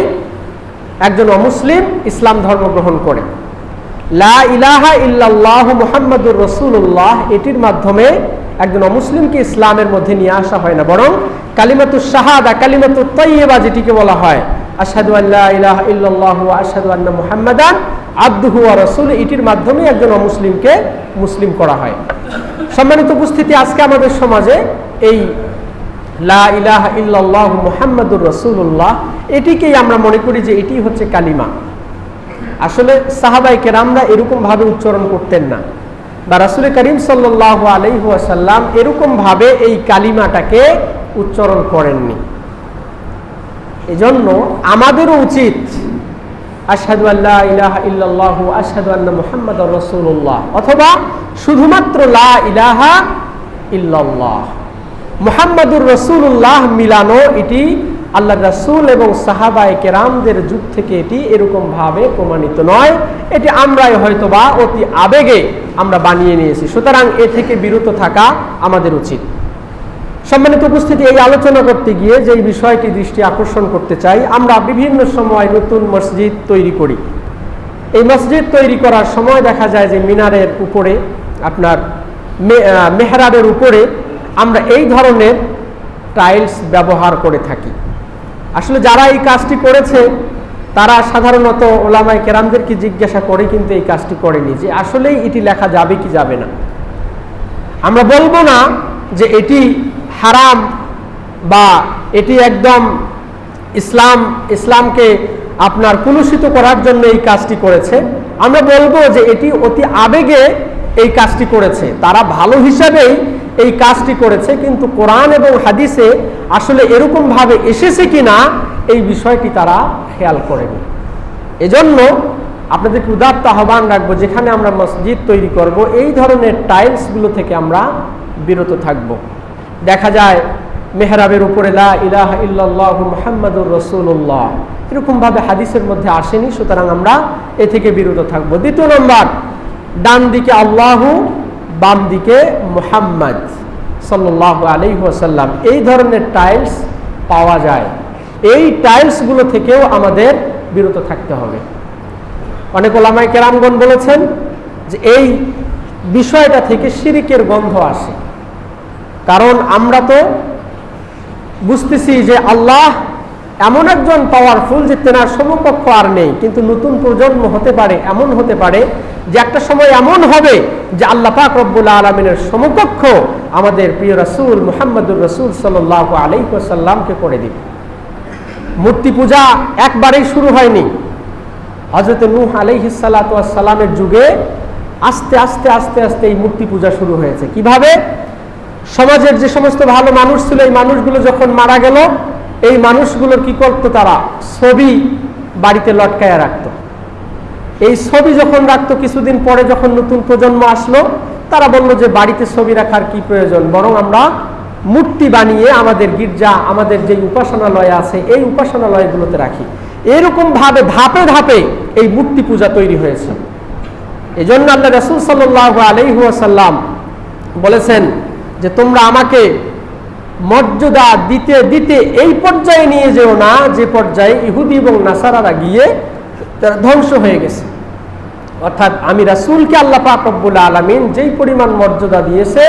একজন অমুসলিম ইসলাম ধর্ম গ্রহণ করে। লা ইলাহা ইল্লাল্লাহু মুহাম্মাদুর রাসূলুল্লাহ, এটির মাধ্যমে একজন অমুসলিমকে ইসলামের মধ্যে নিয়ে আসা হয় না, বরং কালিমাতুশ শাহাদা, কালিমাতুত তাইয়্যিবাহ যেটিকে বলা হয়, আশহাদু আল্লা ইলাহা ইল্লাল্লাহু ওয়া আশহাদু আন্না মুহাম্মাদান আবদুহু ওয়া রাসূলুহু, এটির মাধ্যমে একজন অমুসলিমকে মুসলিম করা হয়। সম্মানিত উপস্থিতি, আজকে আমাদের সমাজে এই লা ইলাহা ইল্লাল্লাহু মুহাম্মাদুর রাসূলুল্লাহ, এটিকেই আমরা মনে করি যে এটি হচ্ছে কালিমা। আসলে সাহাবায়ে কেরামরা এরকম ভাবে উচ্চারণ করতেন না, বা রাসূল করিম সাল্লাল্লাহু আলাইহি ওয়াসাল্লাম এরকম ভাবে এই কালিমাটাকে উচ্চারণ করেননি। এজন্য আমাদেরও উচিত আশহাদু আল্লা ইলাহা ইল্লাল্লাহু আশহাদু আন্না মুহাম্মাদার রাসূলুল্লাহ, অথবা শুধুমাত্র লা ইলাহা ইল্লাল্লাহ মুহাম্মাদুর রাসূলুল্লাহ মিলানো, এটি আল্লাহ রাসূল এবং সাহাবায়ে কেরামদের যুগ থেকে এটি এরকম ভাবে প্রমাণিত নয়, এটি আমরাই হয়তোবা অতি আবেগে আমরা বানিয়ে নিয়েছি। সুতরাং এ থেকে বিরত থাকা আমাদের উচিত। সম্মানিত উপস্থিতি, এই আলোচনা করতে গিয়ে যে বিষয়টি দৃষ্টি আকর্ষণ করতে চাই, আমরা বিভিন্ন সময় নতুন মসজিদ তৈরি করি। এই মসজিদ তৈরি করার সময় দেখা যায় যে মিনারের উপরে, আপনার মেহরাবের উপরে আমরা এই ধরনের টাইলস ব্যবহার করে থাকি। আসলে যারা এই কাজটি করেছে তারা সাধারণত ওলামায়ে কেরামদেরকে জিজ্ঞাসা করে কিন্তু এই কাজটি করেনি যে আসলেই এটি লেখা যাবে কি যাবে না। আমরা বলবো না যে এটি হারাম বা এটি একদম ইসলামকে আপনার কুলুষিত করার জন্য এই কাজটি করেছে। আমরা বলবো যে এটি অতি আবেগে এই কাজটি করেছে, তারা ভালো হিসাবেই এই কাজটি করেছে, কিন্তু কোরআন এবং হাদিসে আসলে এরকম ভাবে এসেছে কিনা এই বিষয়টি তারা খেয়াল করেনি। এজন্য আপনাদেরকে উদাত্ত আহ্বান রাখবো, যেখানে আমরা মসজিদ তৈরি করব এই ধরনের টাইলসগুলো থেকে আমরা বিরত থাকব। দেখা যায় মেহরাবের উপরে লা ইলাহা ইল্লাল্লাহু মুহাম্মাদুর রাসূলুল্লাহ এরকম ভাবে হাদিসের মধ্যে আসেনি, সুতরাং আমরা এ থেকে বিরত থাকব। দ্বিতীয় নম্বর, ডান দিকে আল্লাহু, বাম দিকে মুহাম্মদ সাল্লাল্লাহু আলাইহি ওয়াসাল্লাম, এই ধরনের টাইলস পাওয়া যায়। এই টাইলসগুলো থেকেও আমাদের বিরত থাকতে হবে। অনেক ওলামায়ে কেরামগণ বলেছেন যে এই বিষয়টা থেকে শিরকের গন্ধ আসে, কারণ আমরা তো বুঝতেছি যে আল্লাহ এমন একজন পাওয়ারফুল যে তেনার সমকক্ষ আর নেই, কিন্তু নতুন প্রজন্ম হতে পারে, এমন হতে পারে যে একটা সময় এমন হবে যে আল্লাহ পাক রব্বুল আলামিনের সমকক্ষ আমাদের প্রিয় রাসূল মুহাম্মদুর রাসূল সাল্লাল্লাহু আলাইহি ওয়াসাল্লামকে করে দিবে। মূর্তি পূজা একবারেই শুরু হয়নি। হযরত নূহ আলাইহিস সালাতু ওয়াস সালামের যুগে আস্তে আস্তে আস্তে আস্তে এই মূর্তি পূজা শুরু হয়েছে। কিভাবে? সমাজের যে সমস্ত ভালো মানুষ ছিল, এই মানুষগুলো যখন মারা গেল, এই মানুষগুলোর কি করতো, তারা ছবি বাড়িতে লটকায়া রাখতো। এই ছবি যখন রাখতো, কিছুদিন পরে যখন নতুন প্রজন্ম আসলো, তারা বলল যে বাড়িতে ছবি রাখার কি প্রয়োজন, বরং আমরা মূর্তি বানিয়ে আমাদের গির্জা, আমাদের যে উপাসনালয় আছে এই উপাসনালয়গুলোতে রাখি। এরকম ভাবে ধাপে ধাপে এই মূর্তি পূজা তৈরি হয়েছে। এই জন্য আল্লাহ রাসূল সাল্লাল্লাহু আলাইহি ওয়াসাল্লাম বলেছেন যে তোমরা আমাকে মর্যাদা দিতে দিতে এই পর্যায়ে নিয়ে যেও না যে পর্যায়ে ইহুদি এবং নাসারারা গিয়ে তারা ধ্বংস হয়ে গেছে। অর্থাৎ আমি রাসূলকে আল্লাহ পাক রব্বুল আলামিন যেই পরিমাণ মর্যাদা দিয়েছে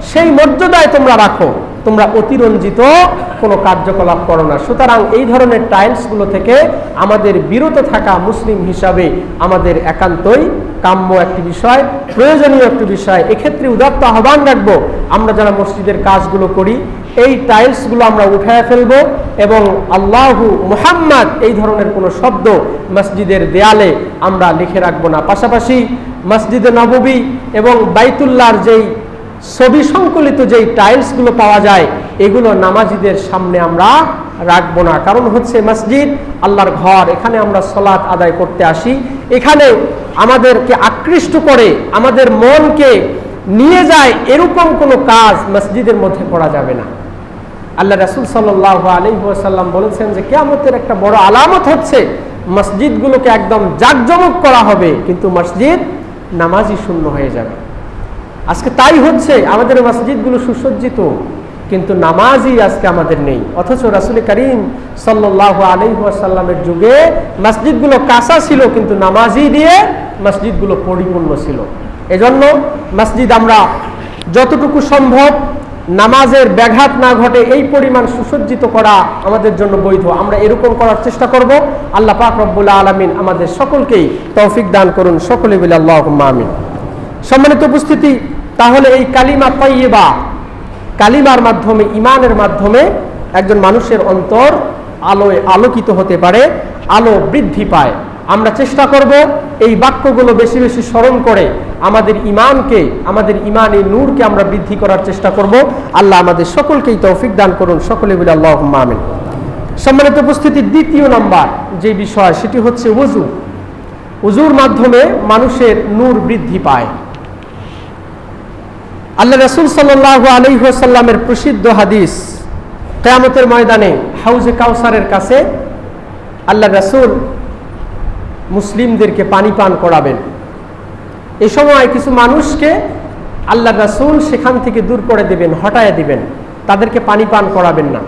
সেই মর্যাদায় তোমরা রাখো, তোমরা অতিরঞ্জিত কোনো কার্যকলাপ করো না। সুতরাং এই ধরনের টাইলসগুলো থেকে আমাদের বিরত থাকা মুসলিম হিসাবে আমাদের একান্তই কাম্য একটি বিষয়, প্রয়োজনীয় একটি বিষয়। এক্ষেত্রে উদাত্ত আহ্বান রাখবো, আমরা যারা মসজিদের কাজগুলো করি এই টাইলসগুলো আমরা উঠায় ফেলবো এবং আল্লাহু মুহাম্মদ এই ধরনের কোনো শব্দ মসজিদের দেয়ালে আমরা লিখে রাখবো না। পাশাপাশি মসজিদে নববী এবং বাইতুল্লাহর যেই ছবি সংকলিত যেই টাইলসগুলো পাওয়া যায় এগুলো নামাজিদের সামনে আমরা রাখবো না। কারণ হচ্ছে মসজিদ আল্লাহর ঘর, এখানে আমরা সালাত আদায় করতে আসি, এখানে আমাদেরকে আকৃষ্ট করে আমাদের মনকে নিয়ে যায় এরকম কোনো কাজ মসজিদের মধ্যে করা যাবে না। আল্লাহ রাসূল সাল্লাল্লাহু আলাইহি ওয়াসাল্লাম বলেছেন যে কিয়ামতের একটা বড় আলামত হচ্ছে মসজিদগুলোকে একদম জাঁকজমক করা হবে, কিন্তু মসজিদ নামাজি শূন্য হয়ে যাবে। আজকে তাই হচ্ছে, আমাদের মসজিদগুলো সুসজ্জিত কিন্তু নামাজি আজকে আমাদের নেই। অথচ রাসূল করিম সাল্লাল্লাহু আলাইহি ওয়াসাল্লামের যুগে মসজিদগুলো কাঁচা ছিল কিন্তু নামাজি দিয়ে মসজিদগুলো পরিপূর্ণ ছিল। এজন্য মসজিদ আমরা যতটুকু সম্ভব নামাজের ব্যাঘাত না ঘটে এই পরিমাণ সুসজ্জিত করা আমাদের জন্য বৈধ। আমরা এরকম করার চেষ্টা করব। আল্লাহ পাক রব্বুল আলামিন আমাদের সকলকেই তৌফিক দান করুন। সকলে বলি আল্লাহুম্মা আমিন। সম্মানিত উপস্থিতি, তাহলে এই কালিমা তাইয়্যিবা, কালিমার মাধ্যমে, ঈমানের মাধ্যমে একজন মানুষের অন্তর আলোয় আলোকিত হতে পারে, আলো বৃদ্ধি পায়। আমরা চেষ্টা করব এই বাক্যগুলো বেশি বেশি স্মরণ করে আমাদের ঈমানকে, আমাদের ঈমানী নূরকে আমরা বৃদ্ধি করার চেষ্টা করব। আল্লাহ আমাদের সকলকেই তৌফিক দান করুন। সকলে বলি আল্লাহুম্মা আমিন। সম্মানিত উপস্থিতি, দ্বিতীয় নাম্বার যে বিষয় সেটি হচ্ছে ওযু। ওযুর মাধ্যমে মানুষের নূর বৃদ্ধি পায়। আল্লাহ রাসূল সাল্লাল্লাহু আলাইহি ওয়াসাল্লামের প্রসিদ্ধ হাদিস কিয়ামতের ময়দানে হাউজে কাউসারের কাছে আল্লাহ রাসূল মুসলিমদেরকে পানি পান করাবেন। এই সময় কিছু মানুষকে আল্লাহ রাসূল সেখান থেকে দূর করে দিবেন, হটায় দিবেন, তাদেরকে পানি পান করাবেন না।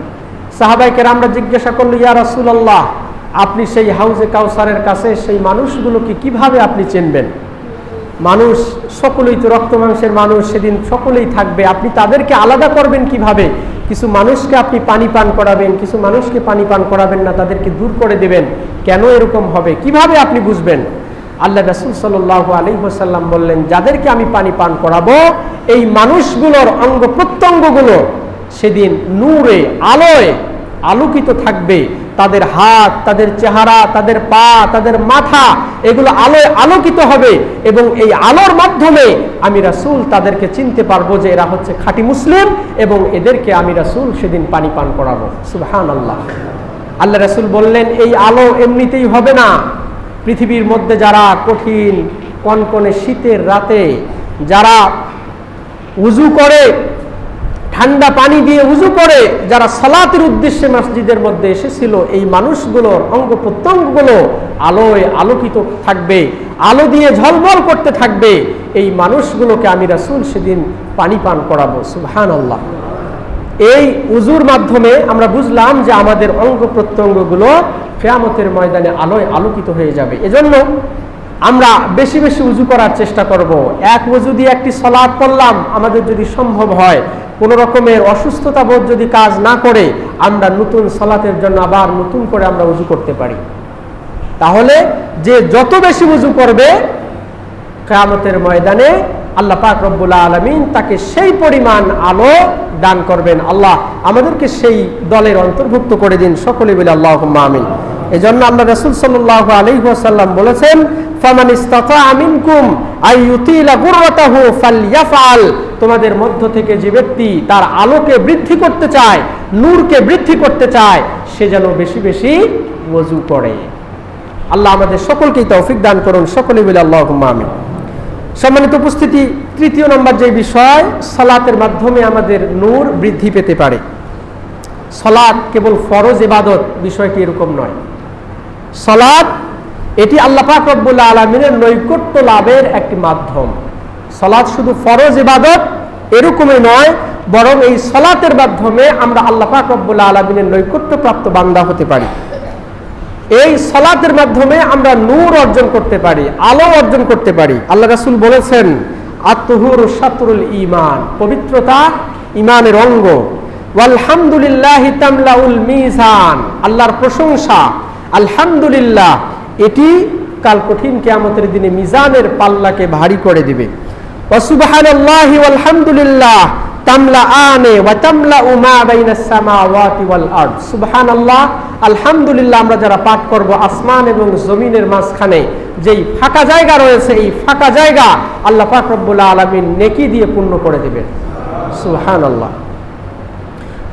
সাহাবায়ে কেরামরা জিজ্ঞাসা করল, ইয়া রাসূলুল্লাহ, আপনি সেই হাউজে কাউসারের কাছে সেই মানুষগুলোকে কিভাবে আপনি চিনবেন? মানুষ সকলেই তো রক্ত মাংসের মানুষ, সেদিন সকলেই থাকবে, আপনি তাদেরকে আলাদা করবেন কিভাবে? কিছু মানুষকে আপনি পানি পান করাবেন, কিছু মানুষকে পানি পান করাবেন না, তাদেরকে দূর করে দেবেন, কেন এরকম হবে? কিভাবে আপনি বুঝবেন? আল্লাহ রাসূল সাল্লাল্লাহু আলাইহি ওয়াসাল্লাম বললেন, যাদেরকে আমি পানি পান করাবো এই মানুষগুলোর অঙ্গ প্রত্যঙ্গগুলো সেদিন নূরে, আলোয় আলোকিত থাকবে। তাদের হাত, তাদের চেহারা, তাদের পা, তাদের মাথা, এগুলো আলোয় আলোকিত হবে এবং এই আলোর মাধ্যমে আমি রাসূল তাদেরকে চিনতে পারবো যে এরা হচ্ছে খাঁটি মুসলিম, এবং এদেরকে আমি রাসূল সেদিন পানি পান করাবো। সুবহানাল্লাহ। আল্লাহ রাসূল বললেন, এই আলো এমনিতেই হবে না। পৃথিবীর মধ্যে যারা কঠিন কনকনে শীতের রাতে যারা উযু করে, ঠান্ডা পানি দিয়ে উযু করে যারা সালাতের উদ্দেশ্যে মসজিদের মধ্যে এসেছিল, এই মানুষগুলোর অঙ্গ প্রত্যঙ্গগুলো আলোয় আলোকিত থাকবে, আলো দিয়ে ঝলমল করতে থাকবে। এই মানুষগুলোকে আমি রাসূল সেদিন পানি পান করাবো। সুবহানাল্লাহ। এই উযুর মাধ্যমে আমরা বুঝলাম যে আমাদের অঙ্গ প্রত্যঙ্গগুলো কিয়ামতের ময়দানে আলোয় আলোকিত হয়ে যাবে। এজন্য আমরা বেশি বেশি উযু করার চেষ্টা করব। এক ওযু দিয়ে একটি সালাত পড়লাম, আমাদের যদি সম্ভব হয়, কোনো রকমের অসুস্থতা বোধ যদি কাজ না করে, আমরা নতুন সালাতের জন্য আবার নতুন করে আমরা উযু করতে পারি। তাহলে যে যত বেশি উযু করবে কিয়ামতের ময়দানে আল্লাহ পাক রব্বুল আলামিন তাকে সেই পরিমাণ আলো দান করবেন। আল্লাহ আমাদেরকে সেই দলের অন্তর্ভুক্ত করে দিন, সকলে বলে আল্লাহুম্মা আমিন। এজন্য আল্লাহ রাসূল সাল্লাল্লাহু আলাইহি ওয়াসাল্লাম বলেছেন, ফামান ইসতাতা মিনকুম আইয়ুতিলা গুররাতাহু ফালইয়াফআল। তোমাদের মধ্য থেকে যে ব্যক্তি তার আলোকে বৃদ্ধি করতে চায়, নূরকে বৃদ্ধি করতে চায়, সে যেন বেশি বেশি ওযু করে। আল্লাহ আমাদের সকলকে তৌফিক দান করুন, সকলে বলে আল্লাহুম্মা আমিন। সম্মানিত উপস্থিতি, তৃতীয় নম্বর যে বিষয়, সালাতের মাধ্যমে আমাদের নূর বৃদ্ধি পেতে পারে। সালাত কেবল ফরজ ইবাদত, বিষয়টি এরকম নয়। সালাত এটি আল্লাহ পাক রব্বুল আলামিনের নৈকট্য লাভের একটি মাধ্যম। সালাত শুধু ফরজ ইবাদত এরকমই নয়, বরং এই সালাতের মাধ্যমে আমরা আল্লাহ পাক রব্বুল আলামিনের নৈকট্যপ্রাপ্ত বান্দা হতে পারি। এই সালাতের মাধ্যমে আমরা নূর অর্জন করতে পারি, আলো অর্জন করতে পারি। আল্লাহ রাসূল বলেছেন, আত-তুহুরু শাতরুল ঈমান, পবিত্রতা ঈমানের অঙ্গ। ওয়ালহামদুলিল্লাহি তামলাউল মিজান, আল্লাহর প্রশংসা, আলহামদুলিল্লাহ, এটি কাল কঠিন কিয়ামতের দিনে মিজানের পাল্লাকে ভারী করে দিবে। ওয়া সুবহানাল্লাহি ওয়ালহামদুলিল্লাহ তামলাআনে ওয়া তামলাউ মা বাইনাস সামাওয়াতি ওয়াল আরদ। সুবহানাল্লাহ, আলহামদুলিল্লাহ আমরা যারা পাঠ করব, আসমান এবং জমিনের মাঝখানে যেই ফাঁকা জায়গা রয়েছে, এই ফাঁকা জায়গা আল্লাহ পাক রব্বুল আলামিন নেকি দিয়ে পূর্ণ করে দিবেন। সুবহানাল্লাহ।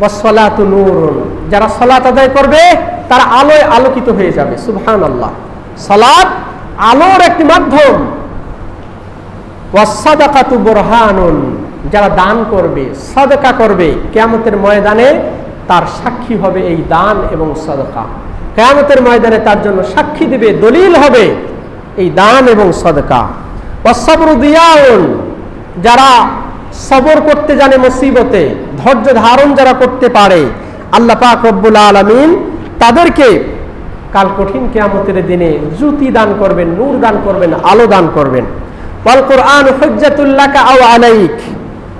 ওয়াসসালাতু নূরুন, যারা সালাত আদায় করবে তারা আলোয় আলোকিত হয়ে যাবে। সুবহানাল্লাহ। সালাত আলোর একটি মাধ্যম। ওয়াসসাদাকাতু বুরহানুন, যারা দান করবে, সাদকা করবে, কিয়ামতের ময়দানে তার সাক্ষী হবে এই দান এবং সাদকা। কিয়ামতের ময়দানে তার জন্য সাক্ষী দেবে, দলিল হবে এই দান এবং সাদকা। ওয়াসসাবরু দিয়াউন, যারা সবর করতে জানে মুসিবতে, ধৈর্য ধারণ যারা করতে পারে, আল্লাহ পাক রব্বুল আলামিন তাদেরকে কাল কঠিন কিয়ামতের দিনে জ্যোতি দান করবেন, নূর দান করবেন, আলো দান করবেন। ওয়াল কুরআন হুজ্জাতুল লাকা আও আলাইক,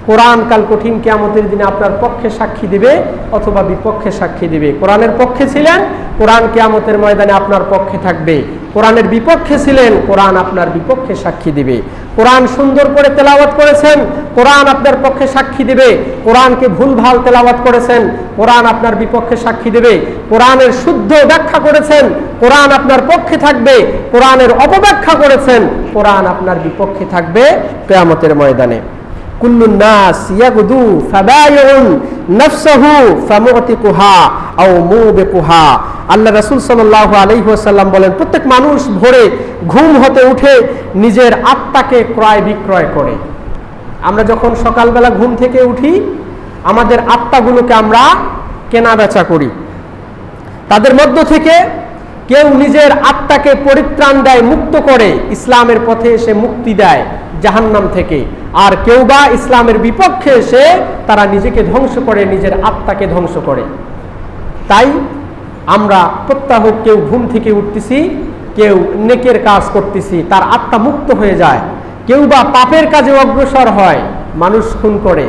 কোরআন কাল কঠিন কিয়ামতের দিনে আপনার পক্ষে সাক্ষী দিবে অথবা বিপক্ষে সাক্ষী দিবে। কোরআনের পক্ষে ছিলেন, কোরআন কিয়ামতের ময়দানে আপনার পক্ষে থাকবে। কোরআনের বিপক্ষে ছিলেন, কোরআন আপনার বিপক্ষে সাক্ষী দিবে। কোরআন সুন্দর করে তেলাওয়াত করেছেন, কোরআন আপনার পক্ষে সাক্ষী দিবে। কোরআনকে ভুলভাল তেলাওয়াত করেছেন, কোরআন আপনার বিপক্ষে সাক্ষী দেবে। কোরআনের শুদ্ধ ব্যাখ্যা করেছেন, কোরআন আপনার পক্ষে থাকবে। কোরআনের অপব্যাখ্যা করেছেন, কোরআন আপনার বিপক্ষে থাকবে কিয়ামতের ময়দানে। কুল্লুন নাস ইয়াগদু ফাবায়ুন নাফসাহু ফামুতিকুহা আও মুবিকুহা। আল্লাহ রাসূল সাল্লাল্লাহু আলাইহি ওয়াসাল্লাম বলেন, প্রত্যেক মানুষ ভোরে ঘুম হতে উঠে নিজের আত্মাকে ক্রয় বিক্রয় করে। আমরা যখন সকালবেলা ঘুম থেকে উঠি, আমাদের আত্মাগুলোকে আমরা কেনা বেচা করি। তাদের মধ্য থেকে কেউ নিজের আত্মাকে পরিত্রাণ দেয়, মুক্ত করে, ইসলামের পথে এসে মুক্তি দেয় জাহান্নাম থেকে। আর কেউ বা ইসলামের বিপক্ষে এসে তারা নিজেকে ধ্বংস করে, নিজের আত্মাকে ধ্বংস করে। তাই আমরা প্রত্যাহ কেউ ঘুম থেকে উঠতেছি, কেউ নেকের কাজ করতেছি, তার আত্মা মুক্ত হয়ে যায়। কেউ বা পাপের কাজে অগ্রসর হয়, মানুষ খুন করে,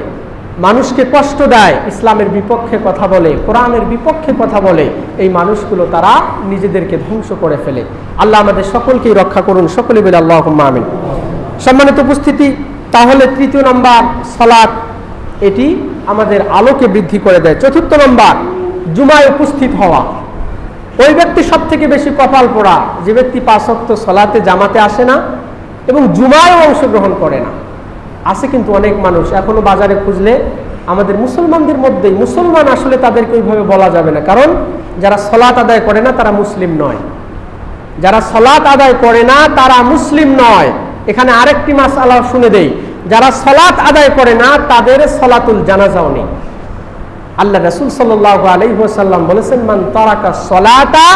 মানুষকে কষ্ট দেয়, ইসলামের বিপক্ষে কথা বলে, কোরআনের বিপক্ষে কথা বলে, এই মানুষগুলো তারা নিজেদেরকে ধ্বংস করে ফেলে। আল্লাহ আমাদের সকলকেই রক্ষা করুন, সকলে বলে আল্লাহুম্মা আমিন। সম্মানিত উপস্থিতি, তাহলে তৃতীয় নম্বর সালাত, এটি আমাদের আলোকে বৃদ্ধি করে দেয়। চতুর্থ নম্বর জুমায় উপস্থিত হওয়া। ওই ব্যক্তি সব থেকে বেশি কপাল পোড়া যে ব্যক্তি 5 ওয়াক্ত সালাতে জামাতে আসে না এবং জুমায়ও অংশগ্রহণ করে না। আছে কিন্তু অনেক মানুষ, এখনো বাজারে খুঁজলে আমাদের মুসলমানদের মধ্যেই, মুসলমান আসলে তাদেরকে ওইভাবে বলা যাবে না, কারণ যারা সালাত আদায় করে না তারা মুসলিম নয়। যারা সালাত আদায় করে না তারা মুসলিম নয়। এখানে আরেকটি মাসআলা শুনে দেই, যারা সালাত আদায় করে না তাদের সালাতুল জানাজাও নেই। আল্লাহ রাসূল সাল্লাল্লাহু আলাইহি ওয়াসাল্লাম বলেছেন, মান তারাকা সালাতা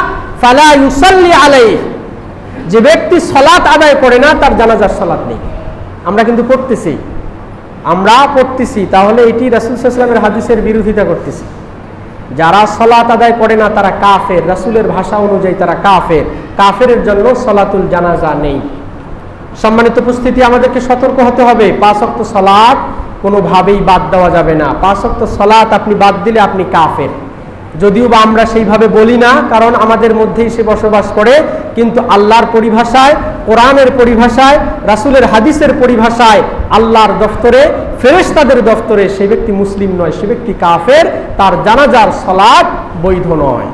ফালা ইউসাল্লি আলাইহি, যে ব্যক্তি সালাত আদায় করে না তার জানাজার সালাত নেই। আমরা কিন্তু পড়তেছি, তাহলে এটি রাসূল সাল্লাল্লাহু আলাইহি ওয়াসাল্লামের হাদিসের বিরোধিতা করতেছি। যারা সালাত আদায় করে না তারা কাফের, রাসূলের ভাষা অনুযায়ী তারা কাফের। কাফেরের জন্য সালাতুল জানাজা নেই। সম্মানিত উপস্থিতি, আমাদেরকে সতর্ক হতে হবে। 5 ওয়াক্ত সালাত কোনোভাবেই বাদ দেওয়া যাবে না। 5 ওয়াক্ত সালাত আপনি বাদ দিলে আপনি কাফের। যদিও বা আমরা সেইভাবে বলি না, কারণ আমাদের মধ্যেই সে বসবাস করে, কিন্তু আল্লাহর পরিভাষায়, কোরআনের পরিভাষায়, রাসূলের হাদিসের পরিভাষায়, আল্লাহর দফতরে, ফেরেশতাদের দফতরে সে ব্যক্তি মুসলিম নয়, সে ব্যক্তি কাফের, তার জানাজার সালাত বৈধ নয়।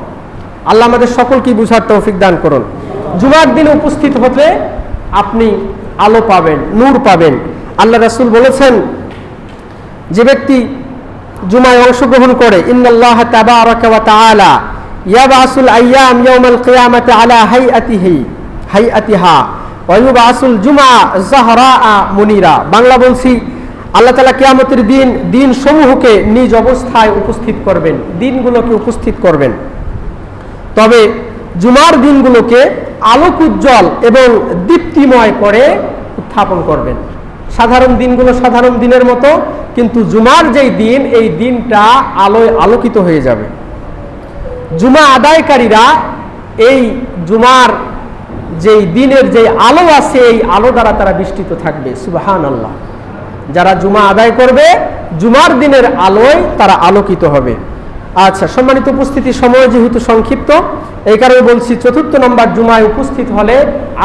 আল্লাহ আমাদের সকলকে বুঝার তৌফিক দান করুন। জুমার দিনে উপস্থিত হতে আপনি আলো পাবেন, নূর পাবেন। আল্লাহ রাসূল বলেছেন, যে ব্যক্তি জুমায় অংশগ্রহণ করে, ইন্নাল্লাহা তাবারাকা ওয়া তাআলা ইয়াবাসুল আইয়াম ইয়াউমাল কিয়ামাতি আলা হাইআতিহা ওয়া ইউবাসুল জুমআ যাহরাআ মুনিরা। বাংলা বলছি, আল্লাহ তাআলা কিয়ামতের দিন সমূহকে নিজ অবস্থায় উপস্থিত করবেন, দিনগুলোকে উপস্থিত করবেন, তবে জুমার দিনগুলোকে আলোক উজ্জ্বল এবং দীপ্তিময় করে উত্থাপন করবেন। সাধারণ দিনগুলো সাধারণ দিনের মতো, কিন্তু জুমার যেই দিন, এই দিনটা আলোয় আলোকিত হয়ে যাবে। জুমা আদায়কারীরা এই জুমার যেই দিনের যেই আলো আছে, এই আলো দ্বারা তারা বেষ্টিত থাকবে। সুবহানাল্লাহ। যারা জুমা আদায় করবে, জুমার দিনের আলোয় তারা আলোকিত হবে। আচ্ছা, সম্মানিত উপস্থিতি, সময় যেহেতু সংক্ষিপ্ত, এই কারণে বলছি, চতুর্থ নম্বর জুমায় উপস্থিত হলে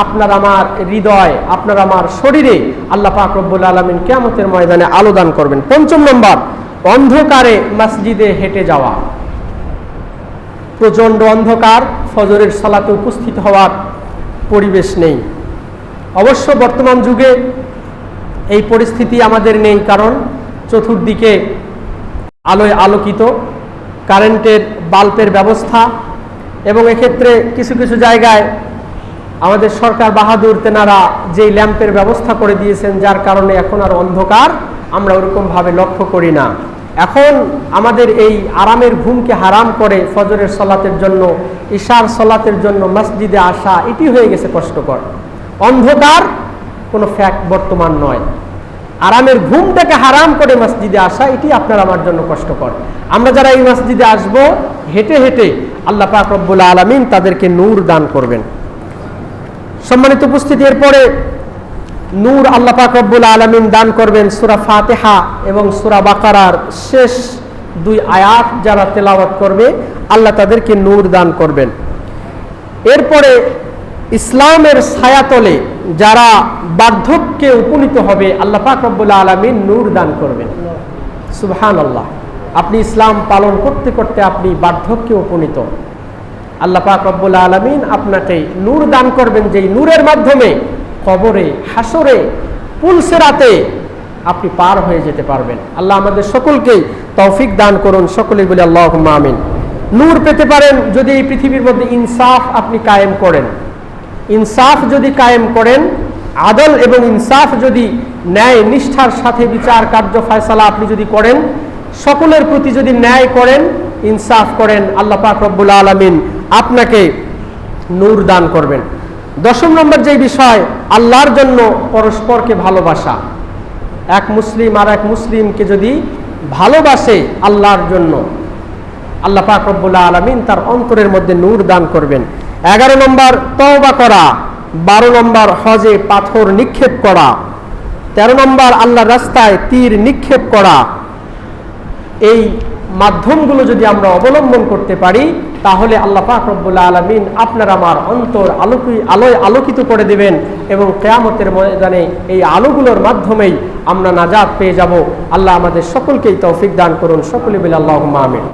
আপনার আমার হৃদয়, আপনার আমার শরীরে আল্লাহ পাক রব্বুল আলামিন কিয়ামতের ময়দানে আলো দান করবেন। পঞ্চম নম্বর, অন্ধকারে মসজিদে হেঁটে যাওয়া। প্রচন্ড অন্ধকার, ফজরের সালাতে উপস্থিত হওয়ার পরিবেশ নেই। অবশ্য বর্তমান যুগে এই পরিস্থিতি আমাদের নেই, কারণ চতুর্দিকে আলোয় আলোকিত, কারেন্টের বাল্বের ব্যবস্থা, এবং এক্ষেত্রে কিছু কিছু জায়গায় আমাদের সরকার বাহাদুর তেনারা যেই ল্যাম্পের ব্যবস্থা করে দিয়েছেন, যার কারণে এখন আর অন্ধকার আমরা ওরকমভাবে লক্ষ্য করি না। এখন আমাদের এই আরামের ঘুমকে হারাম করে ফজরের সালাতের জন্য, ইশার সালাতের জন্য মসজিদে আসা, এটি হয়ে গেছে কষ্টকর। অন্ধকার কোনো ফ্যাক্ট বর্তমান নয়। আরামের ঘুমটাকে হারাম করে মসজিদে আসা, এটি আপনার আমার জন্য কষ্টকর। আমরা যারা এই মসজিদে আসবো, হেঁটে হেঁটে আল্লাহ পাক রব্বুল আলামিন তাদেরকে নূর দান করবেন। সম্মানিত উপস্থিতি, এরপরে নূর আল্লাহ পাক রব্বুল আলামিন দান করবেন সূরা ফাতিহা এবং সূরা বাকারার শেষ 2 আয়াত যারা তেলাওয়াত করবে, আল্লাহ তাদেরকে নূর দান করবেন। এরপরে ইসলামের ছায়াতলে যারা বার্ধক্যে উপনীত হবে, আল্লাহ পাক রব্বুল আলামিন নূর দান করবেন। সুবহানাল্লাহ। আপনি ইসলাম পালন করতে করতে আপনি বার্ধক্যে উপনীত, আল্লাহ পাক রব্বুল আলামিন আপনাকে নূর দান করবেন, যেই নূরের মাধ্যমে কবরে, হাসরে, পুলসিরাতে আপনি পার হয়ে যেতে পারবেন। আল্লাহ আমাদের সকলকেই তৌফিক দান করুন, সকলেই বলি আল্লাহুম্মা আমিন। নূর পেতে পারেন যদি এই পৃথিবীর মধ্যে ইনসাফ আপনি কায়েম করেন। ইনসাফ যদি কায়েম করেন, আদল এবং ইনসাফ যদি, ন্যায় নিষ্ঠার সাথে বিচার কার্য ফয়সালা আপনি যদি করেন, সকলের প্রতি যদি ন্যায় করেন, ইনসাফ করেন, আল্লাহ পাক রব্বুল আলামিন আপনাকে নূর দান করবেন। 10 নম্বর যে বিষয়, আল্লাহর জন্য পরস্পরকে ভালোবাসা। এক মুসলিম আর এক মুসলিমকে যদি ভালোবাসে আল্লাহর জন্য, আল্লাহ পাক রব্বুল আলামিন তার অন্তরের মধ্যে নূর দান করবেন। 11 নম্বর তওবা করা। 12 নম্বর হজে পাথর নিক্ষেপ করা। 13 নম্বর আল্লাহর রাস্তায় তীর নিক্ষেপ করা। এই মাধ্যমগুলো যদি আমরা অবলম্বন করতে পারি, তাহলে আল্লাহ পাক রব্বুল আলামিন আপনার আমার অন্তর আলোয় আলোকিত করে দেবেন এবং কিয়ামতের ময়দানে এই আলোগুলোর মাধ্যমেই আমরা নাজাত পেয়ে যাব। আল্লাহ আমাদের সকলকেই তৌফিক দান করুন। সকলে বলি আল্লাহুম্মা আমিন।